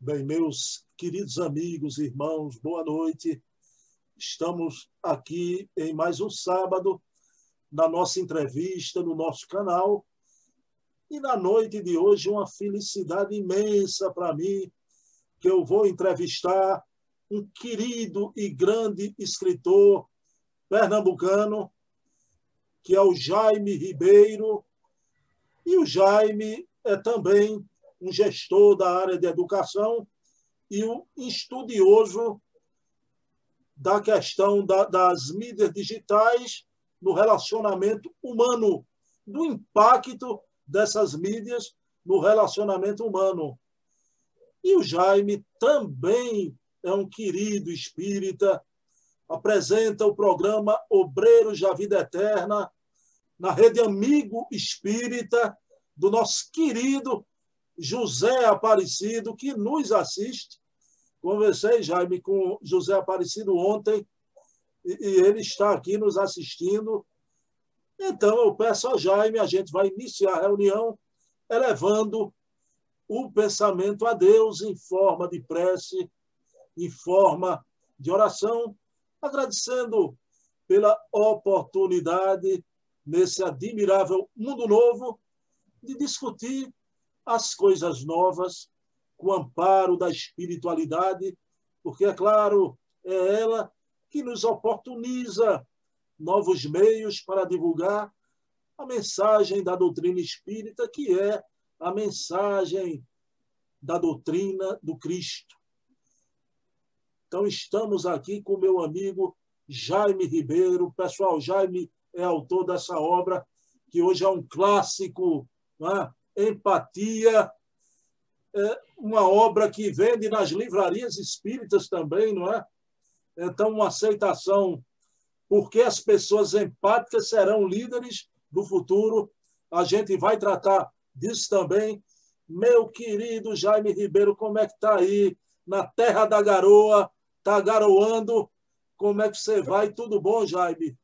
Bem, meus queridos amigos, irmãos, boa noite. Estamos aqui em mais um sábado, na nossa entrevista, no nosso canal. E na noite de hoje, uma felicidade imensa para mim, que eu vou entrevistar um querido e grande escritor pernambucano, que é o Jaime Ribeiro. E o Jaime é também um gestor da área de educação e um estudioso da questão das mídias digitais no relacionamento humano, do impacto dessas mídias no relacionamento humano. E o Jaime também é um querido espírita, apresenta o programa Obreiros da Vida Eterna na Rede Amigo Espírita, do nosso querido José Aparecido, que nos assiste. Conversei, Jaime, com José Aparecido ontem, e ele está aqui nos assistindo. Então, eu peço a Jaime, a gente vai iniciar a reunião elevando o pensamento a Deus em forma de prece, em forma de oração, agradecendo pela oportunidade, nesse admirável mundo novo, de discutir as coisas novas com o amparo da espiritualidade, porque, é claro, é ela que nos oportuniza novos meios para divulgar a mensagem da doutrina espírita, que é a mensagem da doutrina do Cristo. Então, estamos aqui com o meu amigo Jaime Ribeiro. Pessoal, Jaime é autor dessa obra, que hoje é um clássico, não é? Empatia, é uma obra que vende nas livrarias espíritas também, não é? Então, uma aceitação, porque as pessoas empáticas serão líderes do futuro. A gente vai tratar disso também. Meu querido Jaime Ribeiro, como é que está aí na terra da garoa? Está garoando? Como é que você vai? Tudo bom, Jaime?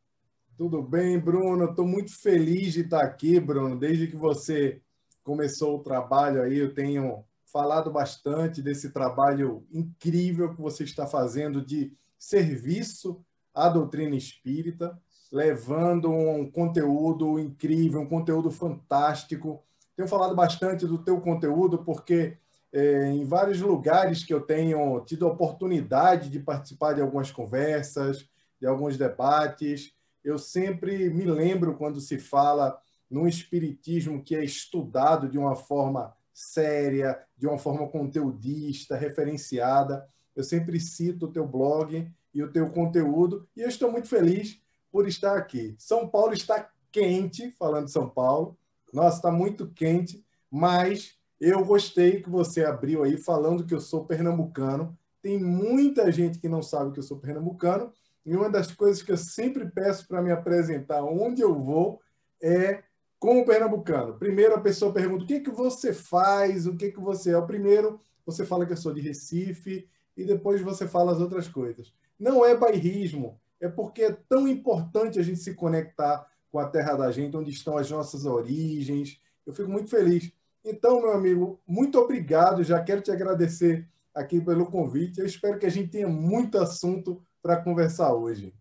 Tudo bem, Bruno. Estou muito feliz de estar aqui, Bruno. Desde que você começou o trabalho aí, eu tenho falado bastante desse trabalho incrível que você está fazendo de serviço à doutrina espírita, levando um conteúdo incrível, um conteúdo fantástico. Tenho falado bastante do teu conteúdo porque em vários lugares que eu tenho tido a oportunidade de participar de algumas conversas, de alguns debates, eu sempre me lembro quando se fala num espiritismo que é estudado de uma forma séria, de uma forma conteudista, referenciada. Eu sempre cito o teu blog e o teu conteúdo, e eu estou muito feliz por estar aqui. São Paulo está quente, falando de São Paulo. Nossa, está muito quente, mas eu gostei que você abriu aí falando que eu sou pernambucano. Tem muita gente que não sabe que eu sou pernambucano, e uma das coisas que eu sempre peço para me apresentar onde eu vou é como pernambucano. Primeiro a pessoa pergunta o que que você faz, o que que você é. O primeiro você fala que eu sou de Recife e depois você fala as outras coisas. Não é bairrismo, é porque é tão importante a gente se conectar com a terra da gente, onde estão as nossas origens. Eu fico muito feliz. Então, meu amigo, muito obrigado. Já quero te agradecer aqui pelo convite. Eu espero que a gente tenha muito assunto para conversar hoje.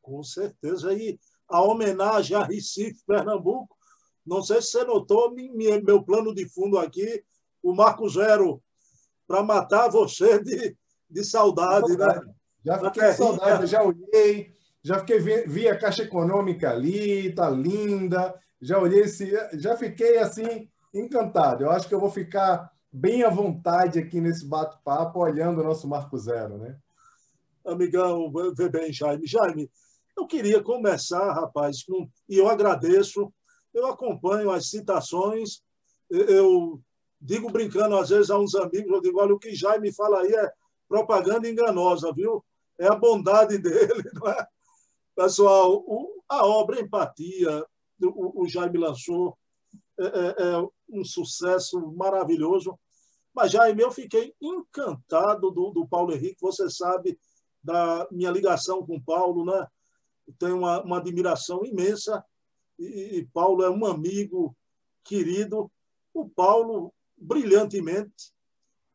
Com certeza. E a homenagem a Recife, Pernambuco, não sei se você notou, meu plano de fundo aqui, o Marco Zero, para matar você de saudade, né? Já fiquei com saudade, já fiquei, vi a Caixa Econômica ali, tá linda, já olhei, já fiquei assim encantado. Eu acho que eu vou ficar bem à vontade aqui nesse bate-papo, olhando o nosso Marco Zero, né? Amigão, vê bem, Jaime. Jaime, eu queria começar, rapaz, e eu agradeço, eu acompanho as citações, eu digo brincando às vezes a uns amigos, eu digo, olha, o que Jaime fala aí é propaganda enganosa, viu? É a bondade dele, não é? Pessoal, a obra Empatia, o Jaime lançou, é um sucesso maravilhoso. Mas, Jaime, eu fiquei encantado do Paulo Henrique, você sabe da minha ligação com o Paulo, né? Tenho uma admiração imensa, e Paulo é um amigo querido. O Paulo, brilhantemente,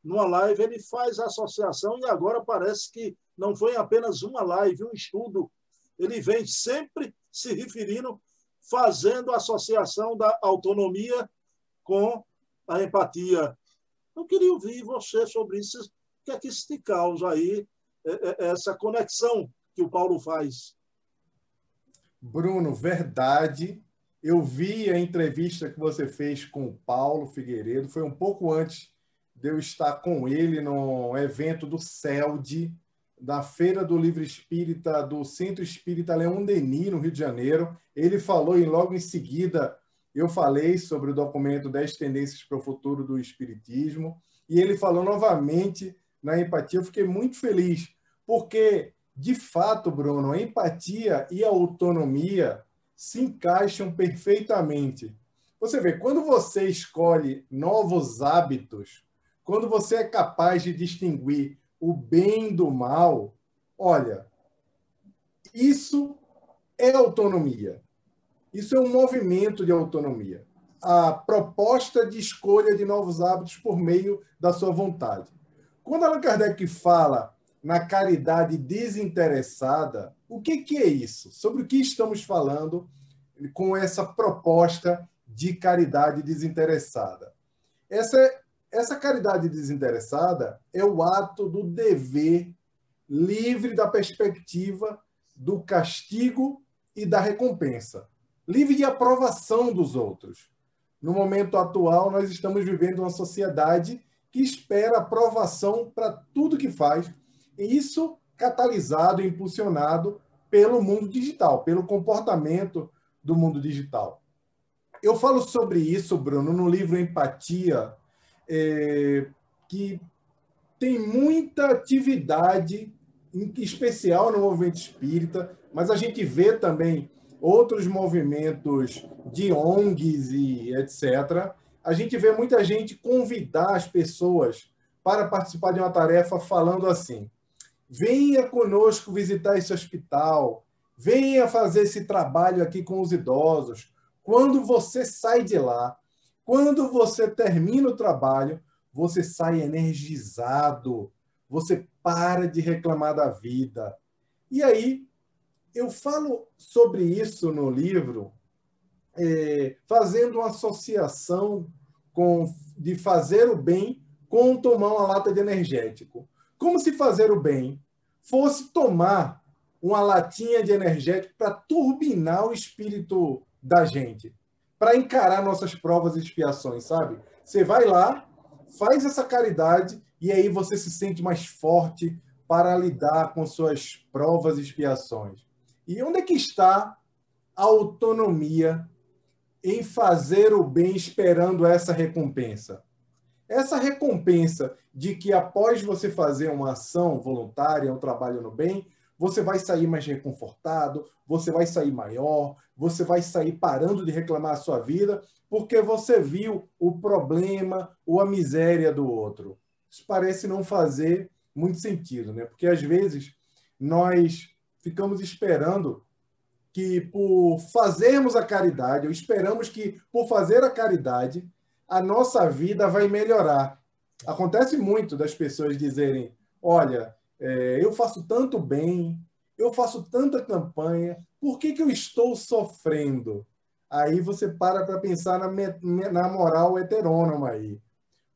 numa live, ele faz a associação e agora parece que não foi apenas uma live, um estudo. Ele vem sempre se referindo, fazendo a associação da autonomia com a empatia. Eu queria ouvir você sobre isso. O que é que isso te causa aí, essa conexão que o Paulo faz? Bruno, verdade. Eu vi a entrevista que você fez com o Paulo Figueiredo. Foi um pouco antes de eu estar com ele no evento do CELD, da Feira do Livro Espírita, do Centro Espírita Leão Denis, no Rio de Janeiro. Ele falou e logo em seguida eu falei sobre o documento 10 Tendências para o Futuro do Espiritismo. E ele falou novamente na empatia. Eu fiquei muito feliz, porque, de fato, Bruno, a empatia e a autonomia se encaixam perfeitamente. Você vê, quando você escolhe novos hábitos, quando você é capaz de distinguir o bem do mal, olha, isso é autonomia. Isso é um movimento de autonomia. A proposta de escolha de novos hábitos por meio da sua vontade. Quando Allan Kardec fala na caridade desinteressada, o que é isso? Sobre o que estamos falando com essa proposta de caridade desinteressada? Essa caridade desinteressada é o ato do dever livre da perspectiva do castigo e da recompensa, livre de aprovação dos outros. No momento atual, nós estamos vivendo uma sociedade que espera aprovação para tudo que faz, e isso catalisado e impulsionado pelo mundo digital, pelo comportamento do mundo digital. Eu falo sobre isso, Bruno, no livro Empatia, que tem muita atividade, em especial no movimento espírita, mas a gente vê também outros movimentos de ONGs e etc. A gente vê muita gente convidar as pessoas para participar de uma tarefa falando assim: venha conosco visitar esse hospital, venha fazer esse trabalho aqui com os idosos. Quando você sai de lá, quando você termina o trabalho, você sai energizado, você para de reclamar da vida. E aí, eu falo sobre isso no livro, fazendo uma associação de fazer o bem com tomar uma lata de energético. Como se fazer o bem fosse tomar uma latinha de energético para turbinar o espírito da gente, para encarar nossas provas e expiações, sabe? Você vai lá, faz essa caridade e aí você se sente mais forte para lidar com suas provas e expiações. E onde é que está a autonomia em fazer o bem esperando essa recompensa? Essa recompensa de que após você fazer uma ação voluntária, um trabalho no bem, você vai sair mais reconfortado, você vai sair maior, você vai sair parando de reclamar a sua vida, porque você viu o problema ou a miséria do outro. Isso parece não fazer muito sentido, né? Porque às vezes nós ficamos esperando que por fazermos a caridade, ou esperamos que por fazer a caridade, a nossa vida vai melhorar. Acontece muito das pessoas dizerem: olha, eu faço tanto bem, eu faço tanta campanha, por que eu estou sofrendo? Aí você para pensar na moral heterônoma aí.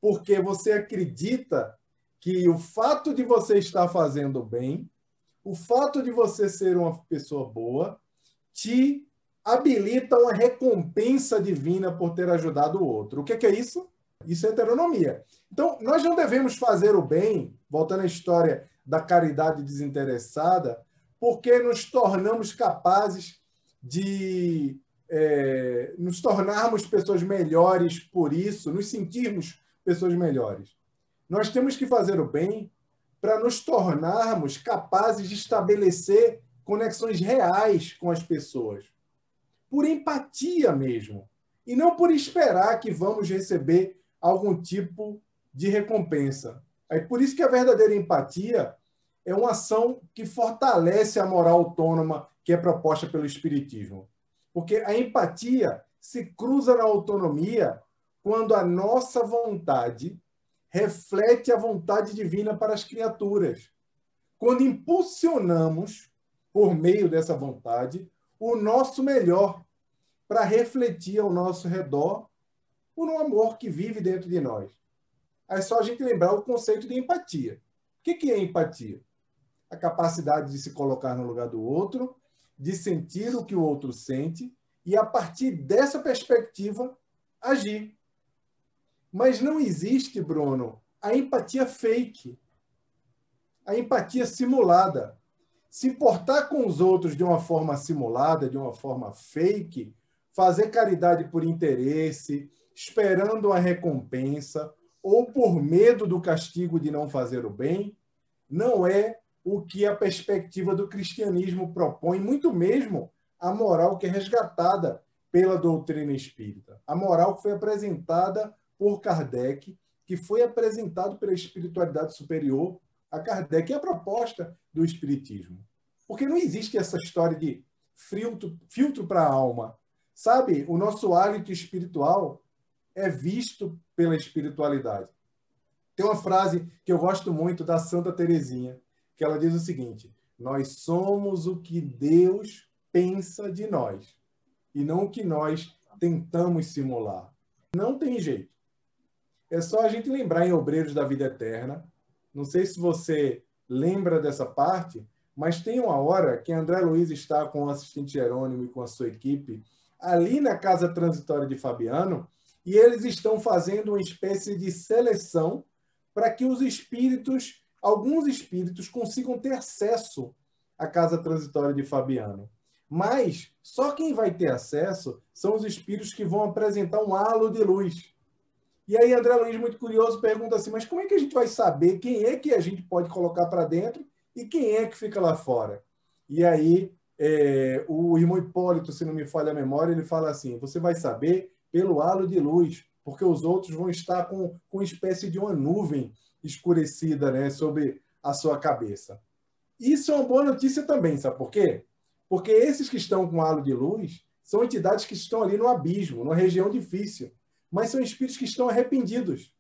Porque você acredita que o fato de você estar fazendo bem, o fato de você ser uma pessoa boa, te habilita uma recompensa divina por ter ajudado o outro. O que é isso? Isso é heteronomia. Então, nós não devemos fazer o bem, voltando à história da caridade desinteressada, porque nos tornamos capazes de nos tornarmos pessoas melhores por isso, nos sentirmos pessoas melhores. Nós temos que fazer o bem para nos tornarmos capazes de estabelecer conexões reais com as pessoas, por empatia mesmo, e não por esperar que vamos receber algum tipo de recompensa. É por isso que a verdadeira empatia é uma ação que fortalece a moral autônoma que é proposta pelo Espiritismo. Porque a empatia se cruza na autonomia quando a nossa vontade reflete a vontade divina para as criaturas. Quando impulsionamos, por meio dessa vontade, o nosso melhor para refletir ao nosso redor o amor que vive dentro de nós. É só a gente lembrar o conceito de empatia. O que é empatia? A capacidade de se colocar no lugar do outro, de sentir o que o outro sente e, a partir dessa perspectiva, agir. Mas não existe, Bruno, a empatia fake, a empatia simulada. Se importar com os outros de uma forma simulada, de uma forma fake, fazer caridade por interesse, esperando uma recompensa, ou por medo do castigo de não fazer o bem, não é o que a perspectiva do cristianismo propõe, muito mesmo a moral que é resgatada pela doutrina espírita. A moral que foi apresentada por Kardec, que foi apresentado pela espiritualidade superior a Kardec, é a proposta do espiritismo. Porque não existe essa história de filtro para a alma. Sabe, o nosso hálito espiritual é visto pela espiritualidade. Tem uma frase que eu gosto muito da Santa Teresinha, que ela diz o seguinte: nós somos o que Deus pensa de nós, e não o que nós tentamos simular. Não tem jeito. É só a gente lembrar em Obreiros da Vida Eterna. Não sei se você lembra dessa parte, mas tem uma hora que André Luiz está com o assistente Jerônimo e com a sua equipe ali na casa transitória de Fabiano, e eles estão fazendo uma espécie de seleção para que os espíritos, alguns espíritos, consigam ter acesso à casa transitória de Fabiano. Mas só quem vai ter acesso são os espíritos que vão apresentar um halo de luz. E aí André Luiz, muito curioso, pergunta assim, mas como é que a gente vai saber quem é que a gente pode colocar para dentro e quem é que fica lá fora? E aí o irmão Hipólito, se não me falha a memória, ele fala assim, você vai saber pelo halo de luz, porque os outros vão estar com uma espécie de uma nuvem escurecida, né, sobre a sua cabeça. Isso é uma boa notícia também, sabe por quê? Porque esses que estão com halo de luz são entidades que estão ali no abismo, numa região difícil, mas são espíritos que estão arrependidos.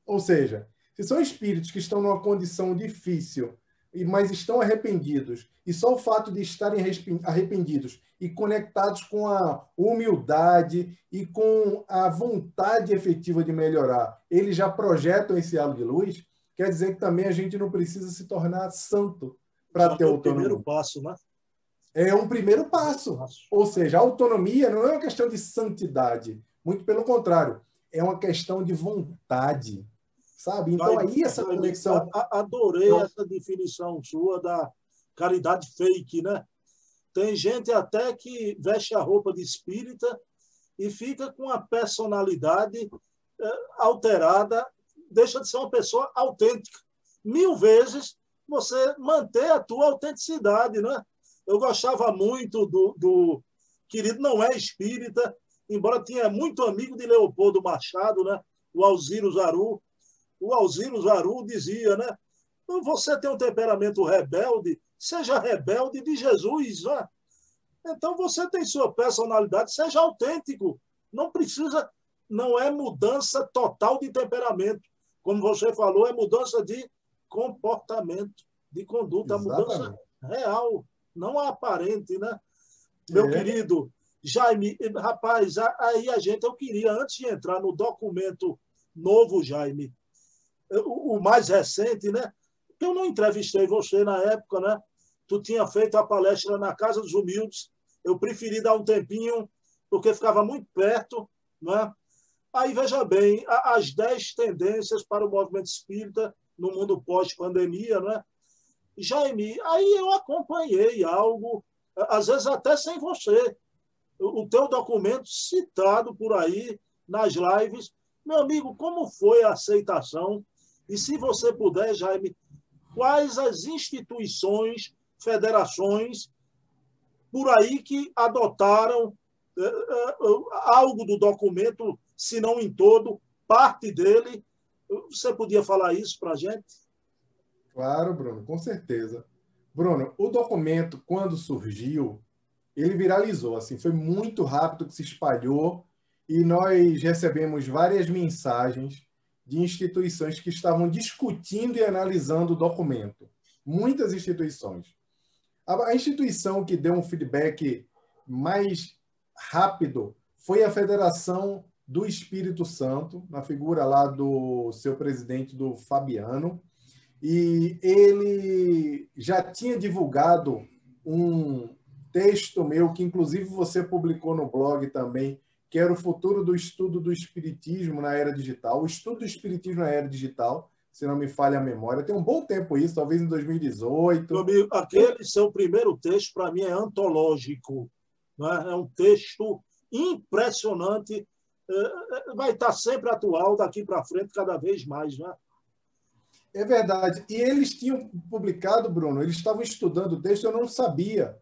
Ou seja, se são espíritos que estão numa condição difícil, mas estão arrependidos, e só o fato de estarem arrependidos e conectados com a humildade e com a vontade efetiva de melhorar, eles já projetam esse halo de luz, quer dizer que também a gente não precisa se tornar santo para ter autonomia. É o primeiro passo, né? É um primeiro passo. Ou seja, a autonomia não é uma questão de santidade, muito pelo contrário, é uma questão de vontade. Sabe? Então, aí essa conexão... Adorei essa definição sua da caridade fake, né? Tem gente até que veste a roupa de espírita e fica com a personalidade alterada, deixa de ser uma pessoa autêntica. 1000 vezes você manter a tua autenticidade, né? Eu gostava muito do querido, não é espírita, embora tinha muito amigo de Leopoldo Machado, né? O Alziro Zaru. O Alziro Zaru dizia, né? Você tem um temperamento rebelde, seja rebelde de Jesus, né? Então você tem sua personalidade, seja autêntico. Não precisa, não é mudança total de temperamento. Como você falou, é mudança de comportamento, de conduta, mudança real, não aparente, né? Meu querido Jaime, rapaz, aí eu queria, antes de entrar no documento novo, Jaime, o mais recente, né? Eu não entrevistei você na época, né? Tu tinha feito a palestra na Casa dos Humildes. Eu preferi dar um tempinho, porque ficava muito perto, né? Aí, veja bem, as 10 tendências para o movimento espírita no mundo pós-pandemia, né? Jaime, aí eu acompanhei algo, às vezes até sem você, o teu documento citado por aí nas lives. Meu amigo, como foi a aceitação? E se você puder, Jaime, quais as instituições, federações por aí que adotaram algo do documento, se não em todo, parte dele? Você podia falar isso para a gente? Claro, Bruno, com certeza. Bruno, o documento, quando surgiu, ele viralizou, assim, foi muito rápido que se espalhou e nós recebemos várias mensagens de instituições que estavam discutindo e analisando o documento. Muitas instituições. A instituição que deu um feedback mais rápido foi a Federação do Espírito Santo, na figura lá do seu presidente, do Fabiano, e ele já tinha divulgado um texto meu, que inclusive você publicou no blog também, que era o futuro do estudo do espiritismo na era digital. O estudo do espiritismo na era digital, se não me falha a memória. Tem um bom tempo isso, talvez em 2018. Meu amigo, aquele seu primeiro texto, para mim, é antológico. Né? É um texto impressionante. Vai estar sempre atual daqui para frente, cada vez mais. Né? É verdade. E eles tinham publicado, Bruno, eles estavam estudando o texto, eu não sabia.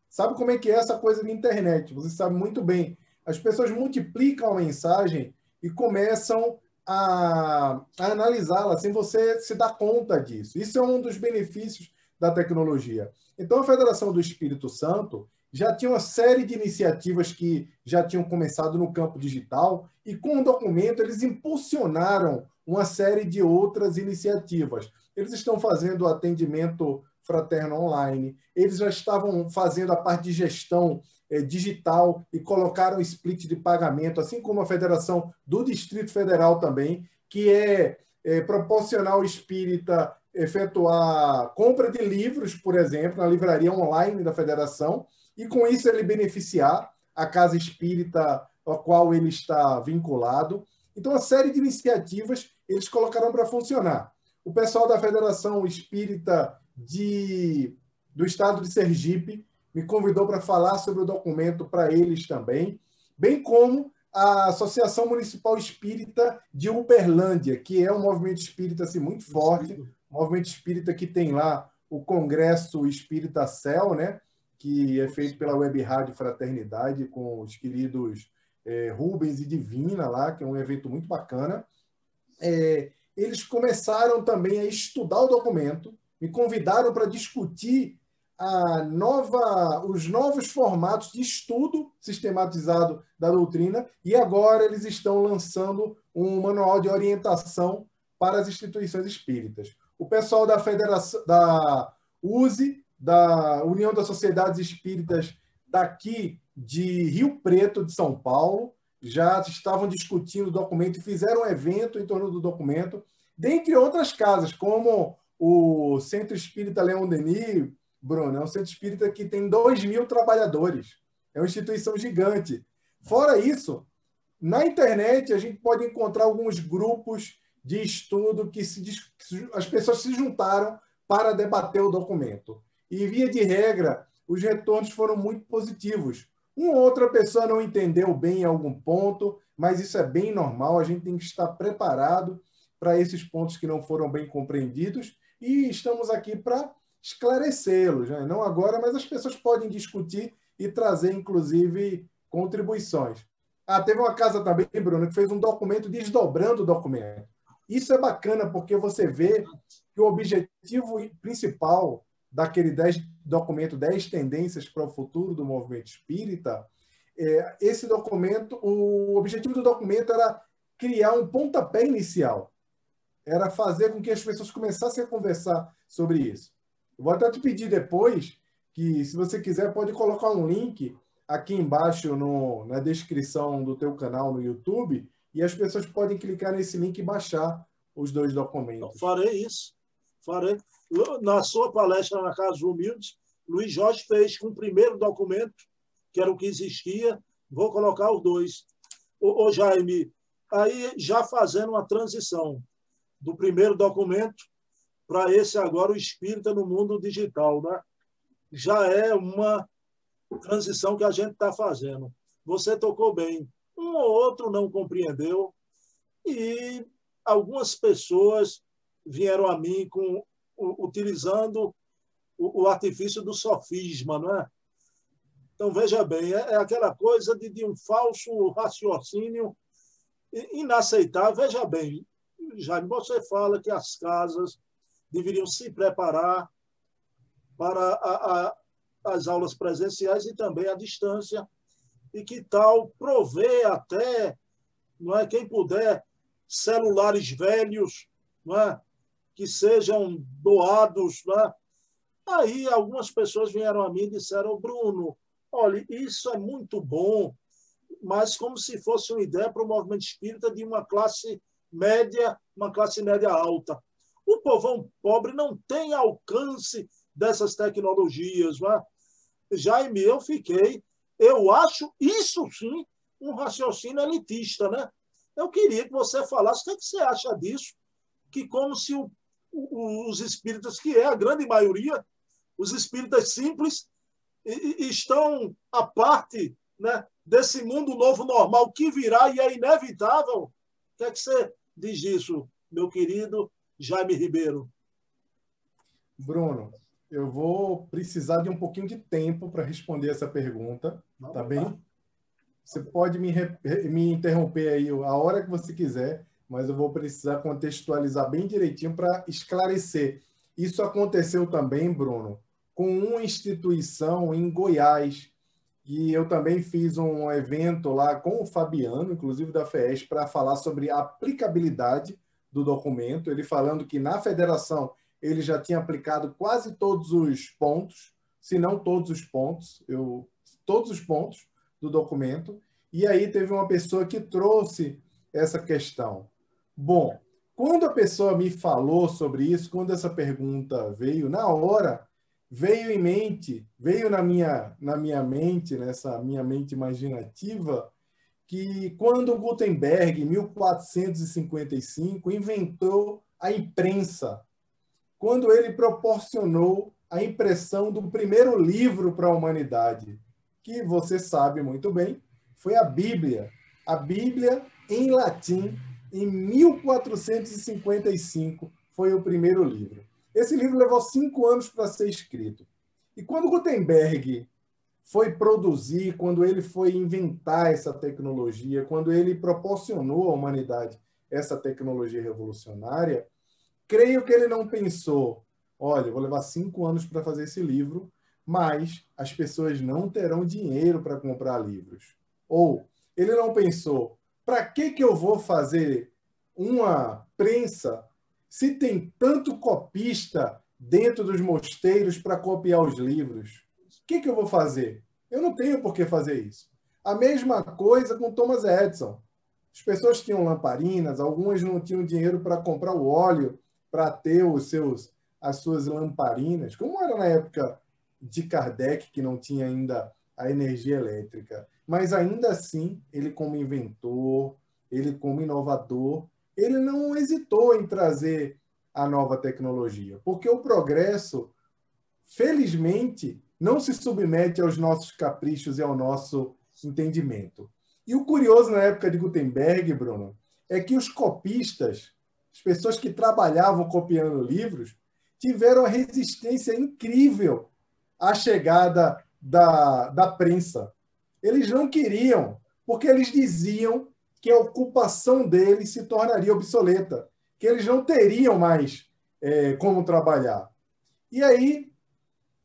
Sabe como é que é essa coisa de internet? Você sabe muito bem. As pessoas multiplicam a mensagem e começam a analisá-la sem você se dar conta disso. Isso é um dos benefícios da tecnologia. Então, a Federação do Espírito Santo já tinha uma série de iniciativas que já tinham começado no campo digital e, com o documento, eles impulsionaram uma série de outras iniciativas. Eles estão fazendo atendimento fraterno online, eles já estavam fazendo a parte de gestão digital e colocaram split de pagamento, assim como a Federação do Distrito Federal também, que é proporcionar ao espírita efetuar compra de livros, por exemplo, na livraria online da Federação, e com isso ele beneficiar a casa espírita a qual ele está vinculado. Então, uma série de iniciativas eles colocaram para funcionar. O pessoal da Federação Espírita do Estado de Sergipe me convidou para falar sobre o documento para eles também, bem como a Associação Municipal Espírita de Uberlândia, que é um movimento espírita assim, muito forte, um movimento espírita que tem lá o Congresso Espírita Céu, né, que é feito pela Web Rádio Fraternidade, com os queridos Rubens e Divina lá, que é um evento muito bacana. Eles começaram também a estudar o documento, me convidaram para discutir os novos formatos de estudo sistematizado da doutrina, e agora eles estão lançando um manual de orientação para as instituições espíritas. O pessoal da Federação, da USE, da União das Sociedades Espíritas daqui de Rio Preto, de São Paulo, já estavam discutindo o documento e fizeram um evento em torno do documento, dentre outras casas, como o Centro Espírita Leão Denis, Bruno, é um centro espírita que tem 2.000 trabalhadores. É uma instituição gigante. Fora isso, na internet a gente pode encontrar alguns grupos de estudo que as pessoas se juntaram para debater o documento. E, via de regra, os retornos foram muito positivos. Uma ou outra pessoa não entendeu bem em algum ponto, mas isso é bem normal, a gente tem que estar preparado para esses pontos que não foram bem compreendidos, e estamos aqui para esclarecê-los, né? Não agora, mas as pessoas podem discutir e trazer, inclusive, contribuições. Teve uma casa também, Bruno, que fez um documento desdobrando o documento. Isso é bacana, porque você vê que o objetivo principal daquele documento 10 tendências para o futuro do movimento espírita, esse documento, o objetivo do documento era criar um pontapé inicial, era fazer com que as pessoas começassem a conversar sobre isso. Eu vou até te pedir depois que, se você quiser, pode colocar um link aqui embaixo na descrição do teu canal no YouTube, e as pessoas podem clicar nesse link e baixar os 2 documentos. Eu farei isso. Farei. Na sua palestra na Casa dos Humildes, Luiz Jorge fez com o primeiro documento, que era o que existia, vou colocar os 2. Ô Jaime, aí já fazendo uma transição do primeiro documento para esse agora, o Espírita no Mundo Digital, né? Já é uma transição que a gente está fazendo. Você tocou bem. Um ou outro não compreendeu e algumas pessoas vieram a mim utilizando o artifício do sofisma, não é? Então, veja bem, é aquela coisa de um falso raciocínio inaceitável. Veja bem, Jaime, você fala que as casas deveriam se preparar para as aulas presenciais e também à distância, e que tal prover até, não é, quem puder celulares velhos, não é? Que sejam doados. Não é? Aí algumas pessoas vieram a mim e disseram: Bruno, olha, isso é muito bom, mas como se fosse uma ideia para o movimento espírita de uma classe média alta. O povão pobre não tem alcance dessas tecnologias. Não é? Jaime, eu acho isso sim um raciocínio elitista, né? Eu queria que você falasse o que, é que você acha disso, que como se os espíritas, que é a grande maioria, os espíritas simples, estão à parte, né, desse mundo novo normal que virá e é inevitável. O que é que você diz disso, meu querido Jaime Ribeiro? Bruno, eu vou precisar de um pouquinho de tempo para responder essa pergunta, tá bem? Você pode me interromper aí a hora que você quiser, mas eu vou precisar contextualizar bem direitinho para esclarecer. Isso aconteceu também, Bruno, com uma instituição em Goiás, e eu também fiz um evento lá com o Fabiano, inclusive da FES, para falar sobre a aplicabilidade do documento, ele falando que na federação ele já tinha aplicado quase todos os pontos, se não todos os pontos, todos os pontos do documento, e aí teve uma pessoa que trouxe essa questão. Bom, quando a pessoa me falou sobre isso, quando essa pergunta veio, na hora, veio na minha mente, nessa minha mente imaginativa, que quando Gutenberg, em 1455, inventou a imprensa, quando ele proporcionou a impressão do primeiro livro para a humanidade, que você sabe muito bem, foi a Bíblia. A Bíblia, em latim, em 1455, foi o primeiro livro. Esse livro levou 5 anos para ser escrito. E quando Gutenberg foi produzir, quando ele foi inventar essa tecnologia, quando ele proporcionou à humanidade essa tecnologia revolucionária, creio que ele não pensou, olha, vou levar 5 anos para fazer esse livro, mas as pessoas não terão dinheiro para comprar livros. Ou ele não pensou, para que eu vou fazer uma prensa se tem tanto copista dentro dos mosteiros para copiar os livros? O que eu vou fazer? Eu não tenho por que fazer isso. A mesma coisa com Thomas Edison. As pessoas tinham lamparinas, algumas não tinham dinheiro para comprar o óleo para ter as suas lamparinas, como era na época de Kardec, que não tinha ainda a energia elétrica. Mas ainda assim, ele como inventor, ele como inovador, ele não hesitou em trazer a nova tecnologia, porque o progresso, felizmente, não se submete aos nossos caprichos e ao nosso entendimento. E o curioso na época de Gutenberg, Bruno, é que os copistas, as pessoas que trabalhavam copiando livros, tiveram a resistência incrível à chegada da prensa. Eles não queriam, porque eles diziam que a ocupação deles se tornaria obsoleta, que eles não teriam mais como trabalhar. E aí,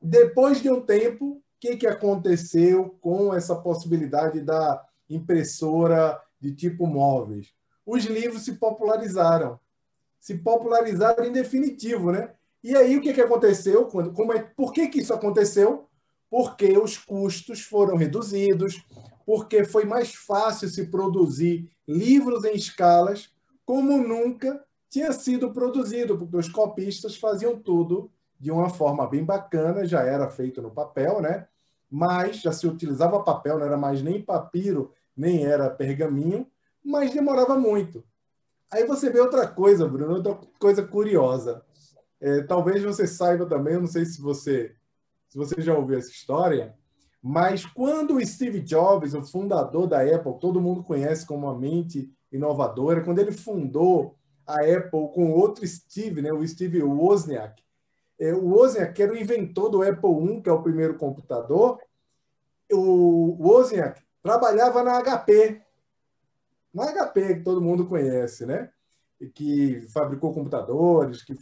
depois de um tempo, o que aconteceu com essa possibilidade da impressora de tipo móveis? Os livros se popularizaram em definitivo, né? E aí o que aconteceu? Por que isso aconteceu? Porque os custos foram reduzidos, porque foi mais fácil se produzir livros em escalas como nunca tinha sido produzido, porque os copistas faziam tudo de uma forma bem bacana, já era feito no papel, né? Mas já se utilizava papel, não era mais nem papiro, nem era pergaminho, mas demorava muito. Aí você vê outra coisa, Bruno, outra coisa curiosa. Talvez você saiba também, eu não sei se você já ouviu essa história, mas quando o Steve Jobs, o fundador da Apple, todo mundo conhece como uma mente inovadora, quando ele fundou a Apple com outro Steve, né, o Steve Wozniak, o Wozniak era o inventor do Apple I, que é o primeiro computador. O Wozniak trabalhava na HP, que todo mundo conhece, né? Que fabricou computadores, que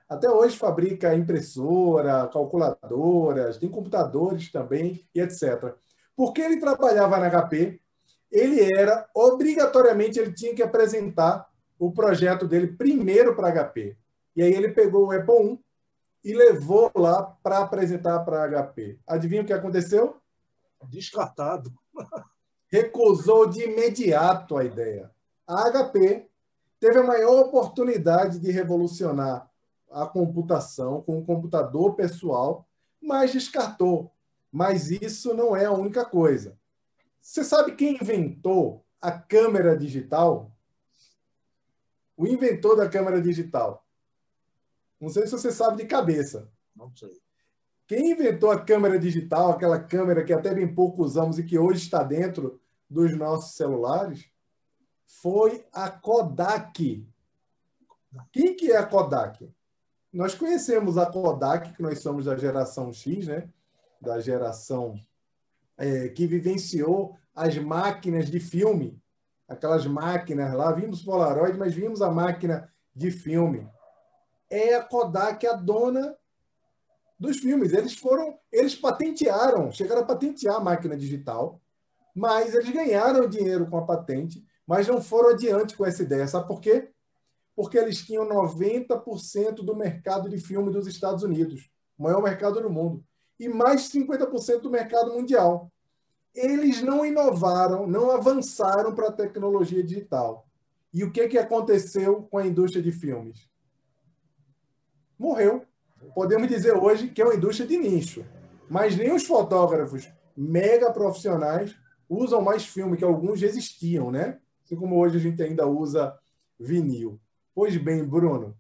até hoje fabrica impressora, calculadoras, tem computadores também, e etc. Porque ele trabalhava na HP, obrigatoriamente ele tinha que apresentar o projeto dele primeiro para HP. E aí ele pegou o Apple I e levou lá para apresentar para HP. Adivinha o que aconteceu? Descartado. Recusou de imediato a ideia. A HP teve a maior oportunidade de revolucionar a computação com o computador pessoal, mas descartou. Mas isso não é a única coisa. Você sabe quem inventou a câmera digital? O inventor da câmera digital. Não sei se você sabe de cabeça. Não sei. Quem inventou a câmera digital, aquela câmera que até bem pouco usamos e que hoje está dentro dos nossos celulares, foi a Kodak. Quem que é a Kodak? Nós conhecemos a Kodak, que nós somos da geração X, né? Da geração que vivenciou as máquinas de filme. Aquelas máquinas lá, vimos Polaroid, mas vimos a máquina de filme. É a Kodak a dona dos filmes. Eles patentearam, chegaram a patentear a máquina digital, mas eles ganharam dinheiro com a patente, mas não foram adiante com essa ideia. Sabe por quê? Porque eles tinham 90% do mercado de filme dos Estados Unidos, o maior mercado do mundo, e mais de 50% do mercado mundial. Eles não inovaram, não avançaram para a tecnologia digital. E o que aconteceu com a indústria de filmes? Morreu. Podemos dizer hoje que é uma indústria de nicho, mas nem os fotógrafos mega profissionais usam mais filme, que alguns já existiam, né? Assim como hoje a gente ainda usa vinil. Pois bem, Bruno,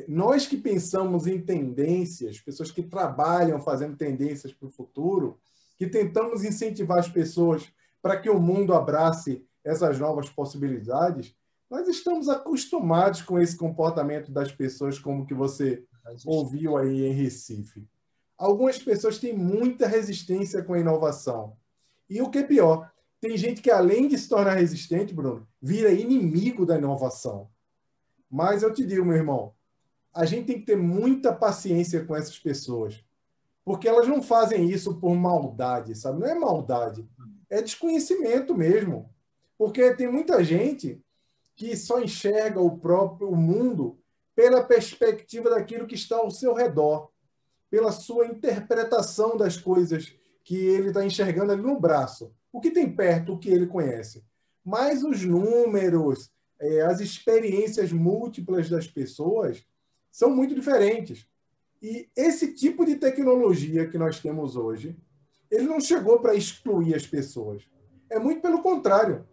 nós que pensamos em tendências, pessoas que trabalham fazendo tendências para o futuro, que tentamos incentivar as pessoas para que o mundo abrace essas novas possibilidades, nós estamos acostumados com esse comportamento das pessoas, como que você ouviu aí em Recife. Algumas pessoas têm muita resistência com a inovação. E o que é pior, tem gente que, além de se tornar resistente, Bruno, vira inimigo da inovação. Mas eu te digo, meu irmão, a gente tem que ter muita paciência com essas pessoas, porque elas não fazem isso por maldade, sabe? Não é maldade, é desconhecimento mesmo. Porque tem muita gente que só enxerga o mundo pela perspectiva daquilo que está ao seu redor, pela sua interpretação das coisas que ele está enxergando ali no braço. O que tem perto, o que ele conhece. Mas os números, as experiências múltiplas das pessoas são muito diferentes. E esse tipo de tecnologia que nós temos hoje, ele não chegou para excluir as pessoas. É muito pelo contrário.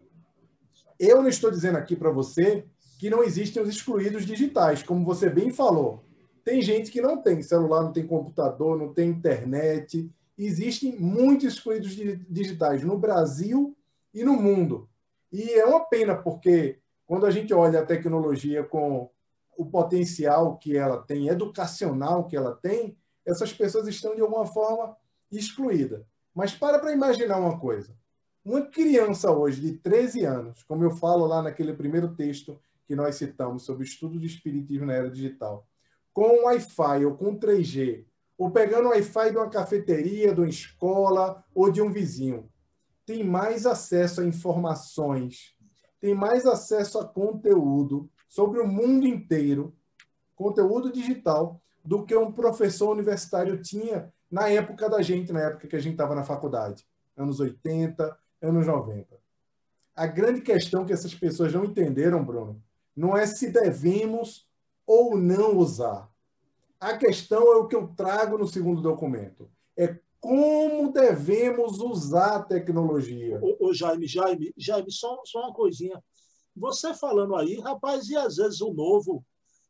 Eu não estou dizendo aqui para você que não existem os excluídos digitais, como você bem falou. Tem gente que não tem celular, não tem computador, não tem internet. Existem muitos excluídos digitais no Brasil e no mundo. E é uma pena, porque quando a gente olha a tecnologia com o potencial que ela tem, educacional que ela tem, essas pessoas estão, de alguma forma, excluídas. Mas para imaginar uma coisa. Uma criança hoje de 13 anos, como eu falo lá naquele primeiro texto que nós citamos sobre o estudo do espiritismo na era digital, com Wi-Fi ou com 3G, ou pegando o Wi-Fi de uma cafeteria, de uma escola ou de um vizinho, tem mais acesso a informações, tem mais acesso a conteúdo sobre o mundo inteiro, conteúdo digital, do que um professor universitário tinha na época da gente, na época que a gente estava na faculdade, anos 80, anos 90. A grande questão que essas pessoas não entenderam, Bruno, não é se devemos ou não usar. A questão é o que eu trago no segundo documento. É como devemos usar a tecnologia. Ô, Jaime, só uma coisinha. Você falando aí, rapaz, e às vezes o novo,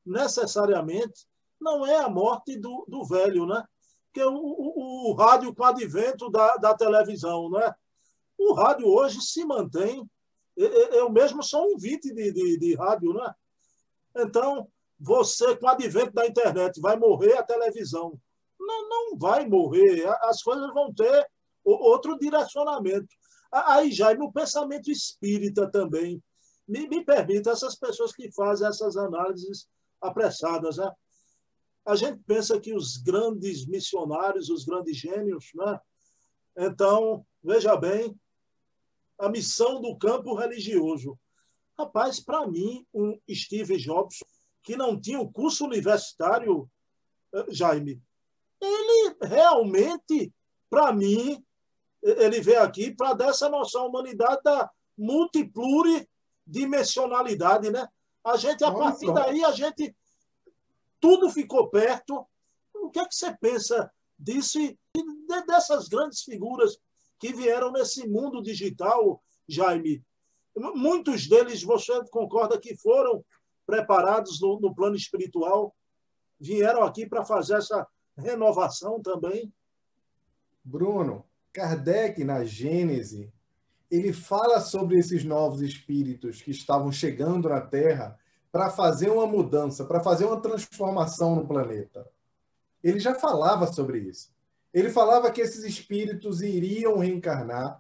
necessariamente, não é a morte do velho, né? Porque o rádio com o advento da televisão, né? O rádio hoje se mantém. Eu mesmo sou um ouvinte de rádio, né? Então, você, com o advento da internet, vai morrer a televisão. Não vai morrer. As coisas vão ter outro direcionamento. Aí, Jaime, o pensamento espírita também. Me permita, essas pessoas que fazem essas análises apressadas, né? A gente pensa que os grandes missionários, os grandes gênios, né? Então, veja bem, a missão do campo religioso. Rapaz, para mim, um Steve Jobs, que não tinha um curso universitário, Jaime, ele realmente, para mim, ele veio aqui para dar essa noção à humanidade da multipluridimensionalidade, né? A gente, a Olha partir só. daí, tudo ficou perto. O que é que você pensa disso e dessas grandes figuras que vieram nesse mundo digital, Jaime? Muitos deles, você concorda que foram preparados no plano espiritual, vieram aqui para fazer essa renovação também? Bruno, Kardec, na Gênese, ele fala sobre esses novos espíritos que estavam chegando na Terra para fazer uma mudança, para fazer uma transformação no planeta. Ele já falava sobre isso. Ele falava que esses espíritos iriam reencarnar,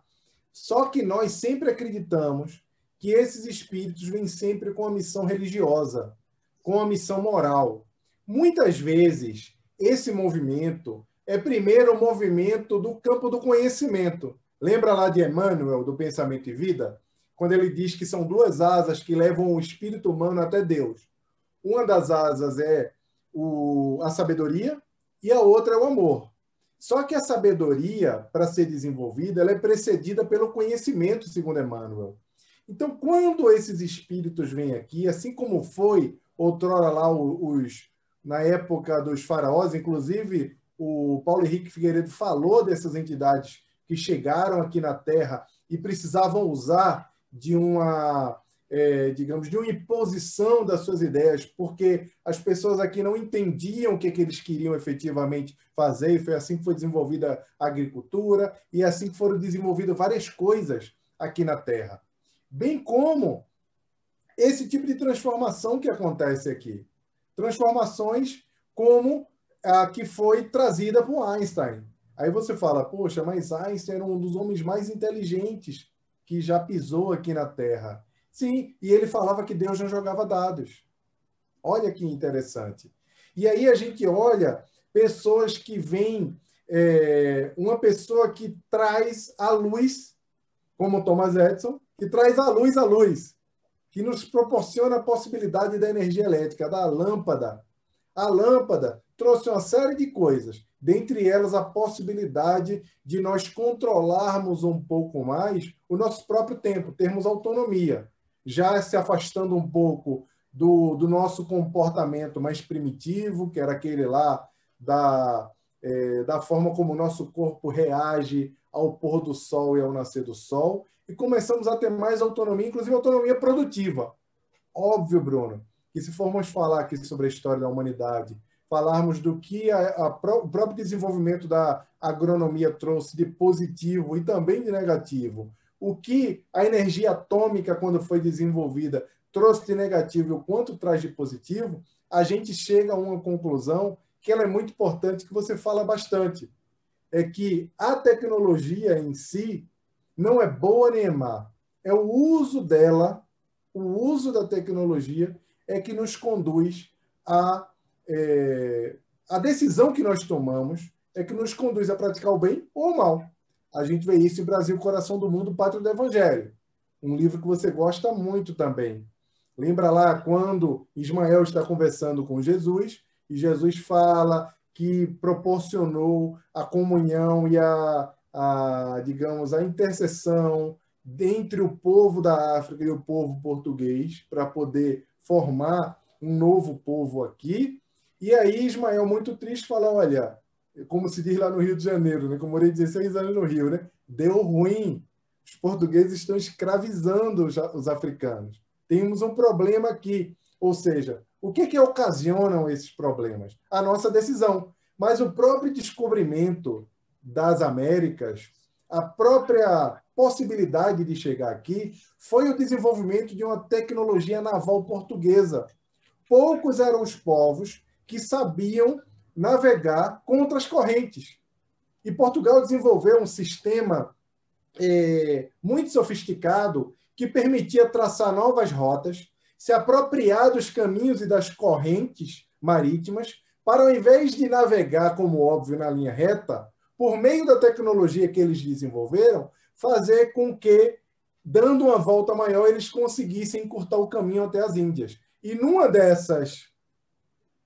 só que nós sempre acreditamos que esses espíritos vêm sempre com a missão religiosa, com a missão moral. Muitas vezes, esse movimento é primeiro o movimento do campo do conhecimento. Lembra lá de Emmanuel, do Pensamento e Vida? Quando ele diz que são duas asas que levam o espírito humano até Deus. Uma das asas é a sabedoria e a outra é o amor. Só que a sabedoria, para ser desenvolvida, ela é precedida pelo conhecimento, segundo Emmanuel. Então, quando esses espíritos vêm aqui, assim como foi outrora lá na época dos faraós, inclusive o Paulo Henrique Figueiredo falou dessas entidades que chegaram aqui na Terra e precisavam usar de digamos, de uma imposição das suas ideias, porque as pessoas aqui não entendiam o que eles queriam efetivamente fazer, e foi assim que foi desenvolvida a agricultura, e assim que foram desenvolvidas várias coisas aqui na Terra. Bem como esse tipo de transformação que acontece aqui. Transformações como a que foi trazida por Einstein. Aí você fala, poxa, mas Einstein era um dos homens mais inteligentes que já pisou aqui na Terra. Sim, e ele falava que Deus não jogava dados. Olha que interessante. E aí a gente olha pessoas que vêm, uma pessoa que traz a luz, como Thomas Edison, que traz a luz, que nos proporciona a possibilidade da energia elétrica, da lâmpada. A lâmpada trouxe uma série de coisas, dentre elas a possibilidade de nós controlarmos um pouco mais o nosso próprio tempo, termos autonomia, já se afastando um pouco do nosso comportamento mais primitivo, que era aquele lá da forma como o nosso corpo reage ao pôr do sol e ao nascer do sol, e começamos a ter mais autonomia, inclusive autonomia produtiva. Óbvio, Bruno, que se formos falar aqui sobre a história da humanidade, falarmos do que o próprio desenvolvimento da agronomia trouxe de positivo e também de negativo, o que a energia atômica, quando foi desenvolvida, trouxe de negativo e o quanto traz de positivo, a gente chega a uma conclusão que ela é muito importante, que você fala bastante, é que a tecnologia em si não é boa nem é má, é o uso dela, o uso da tecnologia é que nos conduz a decisão que nós tomamos é que nos conduz a praticar o bem ou o mal. A gente vê isso em Brasil, Coração do Mundo, Pátria do Evangelho. Um livro que você gosta muito também. Lembra lá quando Ismael está conversando com Jesus e Jesus fala que proporcionou a comunhão e digamos, a intercessão entre o povo da África e o povo português para poder formar um novo povo aqui. E aí Ismael, muito triste, fala, olha, como se diz lá no Rio de Janeiro, né? Como eu morei 16 anos no Rio, né? Deu ruim. Os portugueses estão escravizando os africanos. Temos um problema aqui. Ou seja, o que ocasionam esses problemas? A nossa decisão. Mas o próprio descobrimento das Américas, a própria possibilidade de chegar aqui, foi o desenvolvimento de uma tecnologia naval portuguesa. Poucos eram os povos que sabiam navegar contra as correntes. E Portugal desenvolveu um sistema muito sofisticado que permitia traçar novas rotas, se apropriar dos caminhos e das correntes marítimas, para, ao invés de navegar, como óbvio, na linha reta, por meio da tecnologia que eles desenvolveram, fazer com que dando uma volta maior, eles conseguissem encurtar o caminho até as Índias. E numa dessas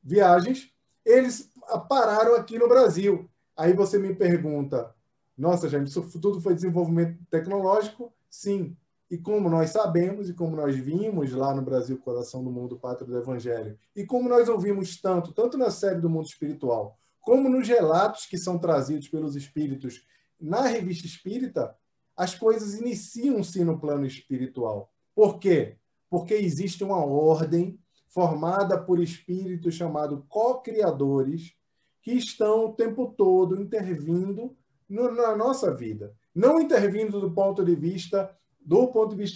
viagens, eles pararam aqui no Brasil. Aí você me pergunta, nossa, gente, isso tudo foi desenvolvimento tecnológico? Sim. E como nós sabemos, e como nós vimos lá no Brasil, Coração do Mundo, Pátria do Evangelho, e como nós ouvimos tanto na série do Mundo Espiritual, como nos relatos que são trazidos pelos espíritos na Revista Espírita, as coisas iniciam-se no plano espiritual. Por quê? Porque existe uma ordem formada por espíritos chamados co-criadores que estão o tempo todo intervindo na nossa vida. Não intervindo do ponto de vista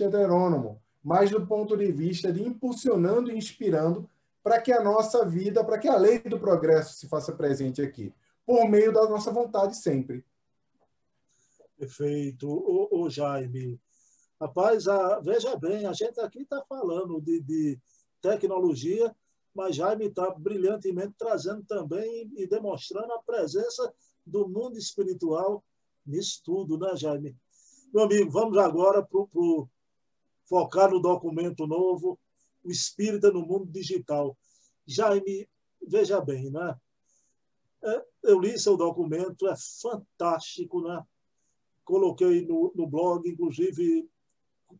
heterônomo, mas do ponto de vista de impulsionando e inspirando para que a nossa vida, para que a lei do progresso se faça presente aqui, por meio da nossa vontade sempre. Perfeito. Ô Jaime, rapaz, veja bem, a gente aqui está falando de tecnologia, mas Jaime está brilhantemente trazendo também e demonstrando a presença do mundo espiritual nisso tudo, né, Jaime? Meu amigo, vamos agora focar no documento novo, o Espírita no Mundo Digital. Jaime, veja bem, né? Eu li seu documento, é fantástico, né? Coloquei no blog, inclusive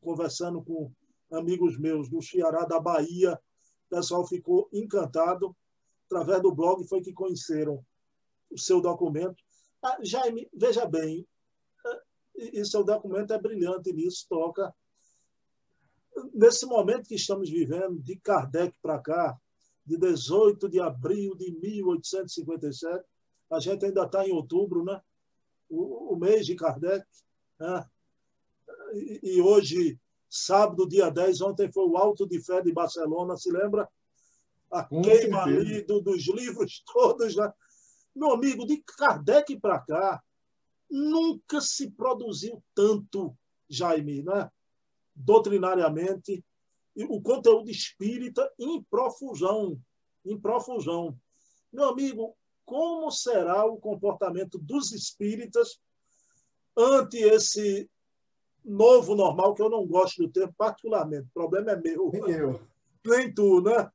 conversando com amigos meus do Ceará, da Bahia, o pessoal ficou encantado. Através do blog foi que conheceram o seu documento. Jaime, veja bem, e seu documento é brilhante nisso, toca. Nesse momento que estamos vivendo, de Kardec para cá, de 18 de abril de 1857, a gente ainda está em outubro, né? O mês de Kardec, né? E hoje, sábado, dia 10, ontem foi o Alto de Fé de Barcelona, se lembra? A queima ali dos livros todos, né? Meu amigo, de Kardec para cá, nunca se produziu tanto, Jaime, né? Doutrinariamente, e o conteúdo espírita em profusão, em profusão. Meu amigo, como será o comportamento dos espíritas ante esse novo normal, que eu não gosto do termo particularmente, o problema é meu, Nem eu. nem tu, né?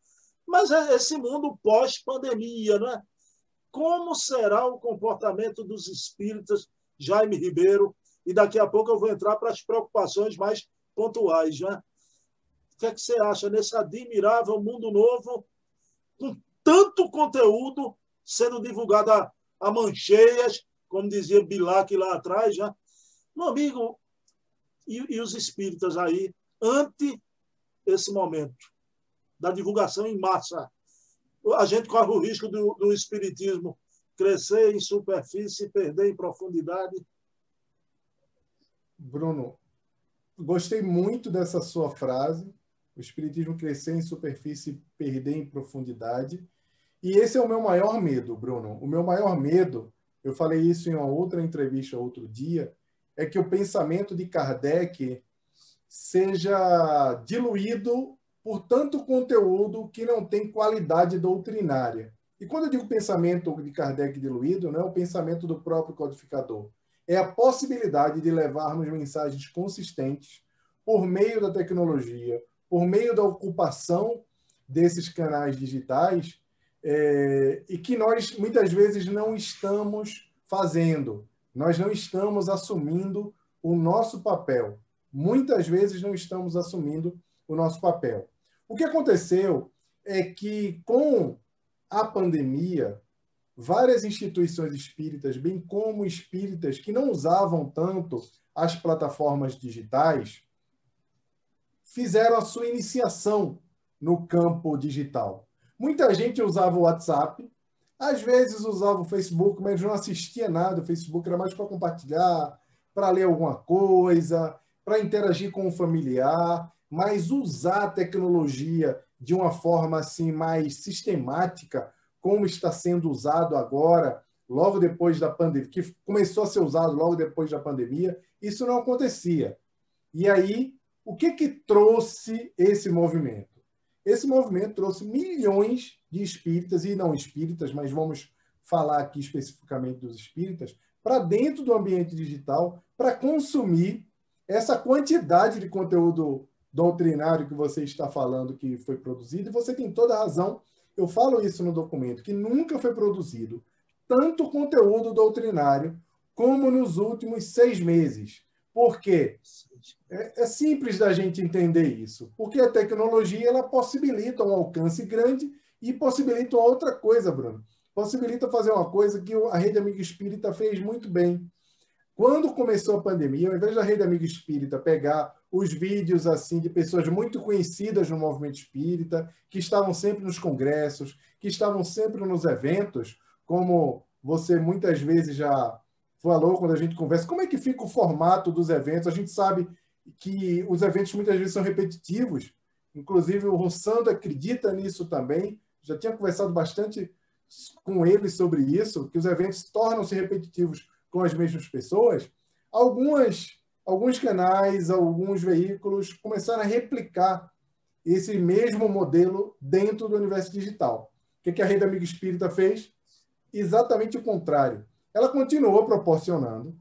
Mas é esse mundo pós-pandemia, né? Como será o comportamento dos espíritas, Jaime Ribeiro? E daqui a pouco eu vou entrar para as preocupações mais pontuais, né? O que é que você acha nesse admirável mundo novo, com tanto conteúdo sendo divulgado a mancheias, como dizia Bilac lá atrás, já? Meu amigo, e os espíritas aí, ante esse momento da divulgação em massa? A gente corre o risco do espiritismo crescer em superfície e perder em profundidade. Bruno, gostei muito dessa sua frase. O espiritismo crescer em superfície e perder em profundidade. E esse é o meu maior medo, Bruno. O meu maior medo, eu falei isso em uma outra entrevista outro dia, é que o pensamento de Kardec seja diluído por tanto conteúdo que não tem qualidade doutrinária. E quando eu digo pensamento de Kardec diluído, não é o pensamento do próprio codificador. É a possibilidade de levarmos mensagens consistentes por meio da tecnologia, por meio da ocupação desses canais digitais, e que nós, muitas vezes, não estamos fazendo. Nós não estamos assumindo o nosso papel. Muitas vezes não estamos assumindo o nosso papel. O que aconteceu é que, com a pandemia, várias instituições espíritas, bem como espíritas que não usavam tanto as plataformas digitais, fizeram a sua iniciação no campo digital. Muita gente usava o WhatsApp, às vezes usava o Facebook, mas não assistia nada. O Facebook era mais para compartilhar, para ler alguma coisa, para interagir com o familiar, mas usar a tecnologia de uma forma assim mais sistemática, como está sendo usado agora, logo depois da pandemia, que começou a ser usado logo depois da pandemia, isso não acontecia. E aí, o que trouxe esse movimento? Esse movimento trouxe milhões de espíritas, e não espíritas, mas vamos falar aqui especificamente dos espíritas, para dentro do ambiente digital, para consumir essa quantidade de conteúdo doutrinário que você está falando que foi produzido, e você tem toda a razão, eu falo isso no documento, que nunca foi produzido tanto conteúdo doutrinário como nos últimos 6 meses. Por quê? É simples da gente entender isso, porque a tecnologia ela possibilita um alcance grande e possibilita outra coisa, Bruno. Possibilita fazer uma coisa que a Rede Amigo Espírita fez muito bem. Quando começou a pandemia, ao invés da Rede Amigo Espírita pegar os vídeos assim de pessoas muito conhecidas no movimento espírita, que estavam sempre nos congressos, que estavam sempre nos eventos, como você muitas vezes já falou quando a gente conversa, como é que fica o formato dos eventos? A gente sabe que os eventos muitas vezes são repetitivos, inclusive o Rossando acredita nisso também, já tinha conversado bastante com ele sobre isso, que os eventos tornam-se repetitivos com as mesmas pessoas. Alguns canais, alguns veículos começaram a replicar esse mesmo modelo dentro do universo digital. O que a Rede Amigo Espírita fez? Exatamente o contrário. Ela continuou proporcionando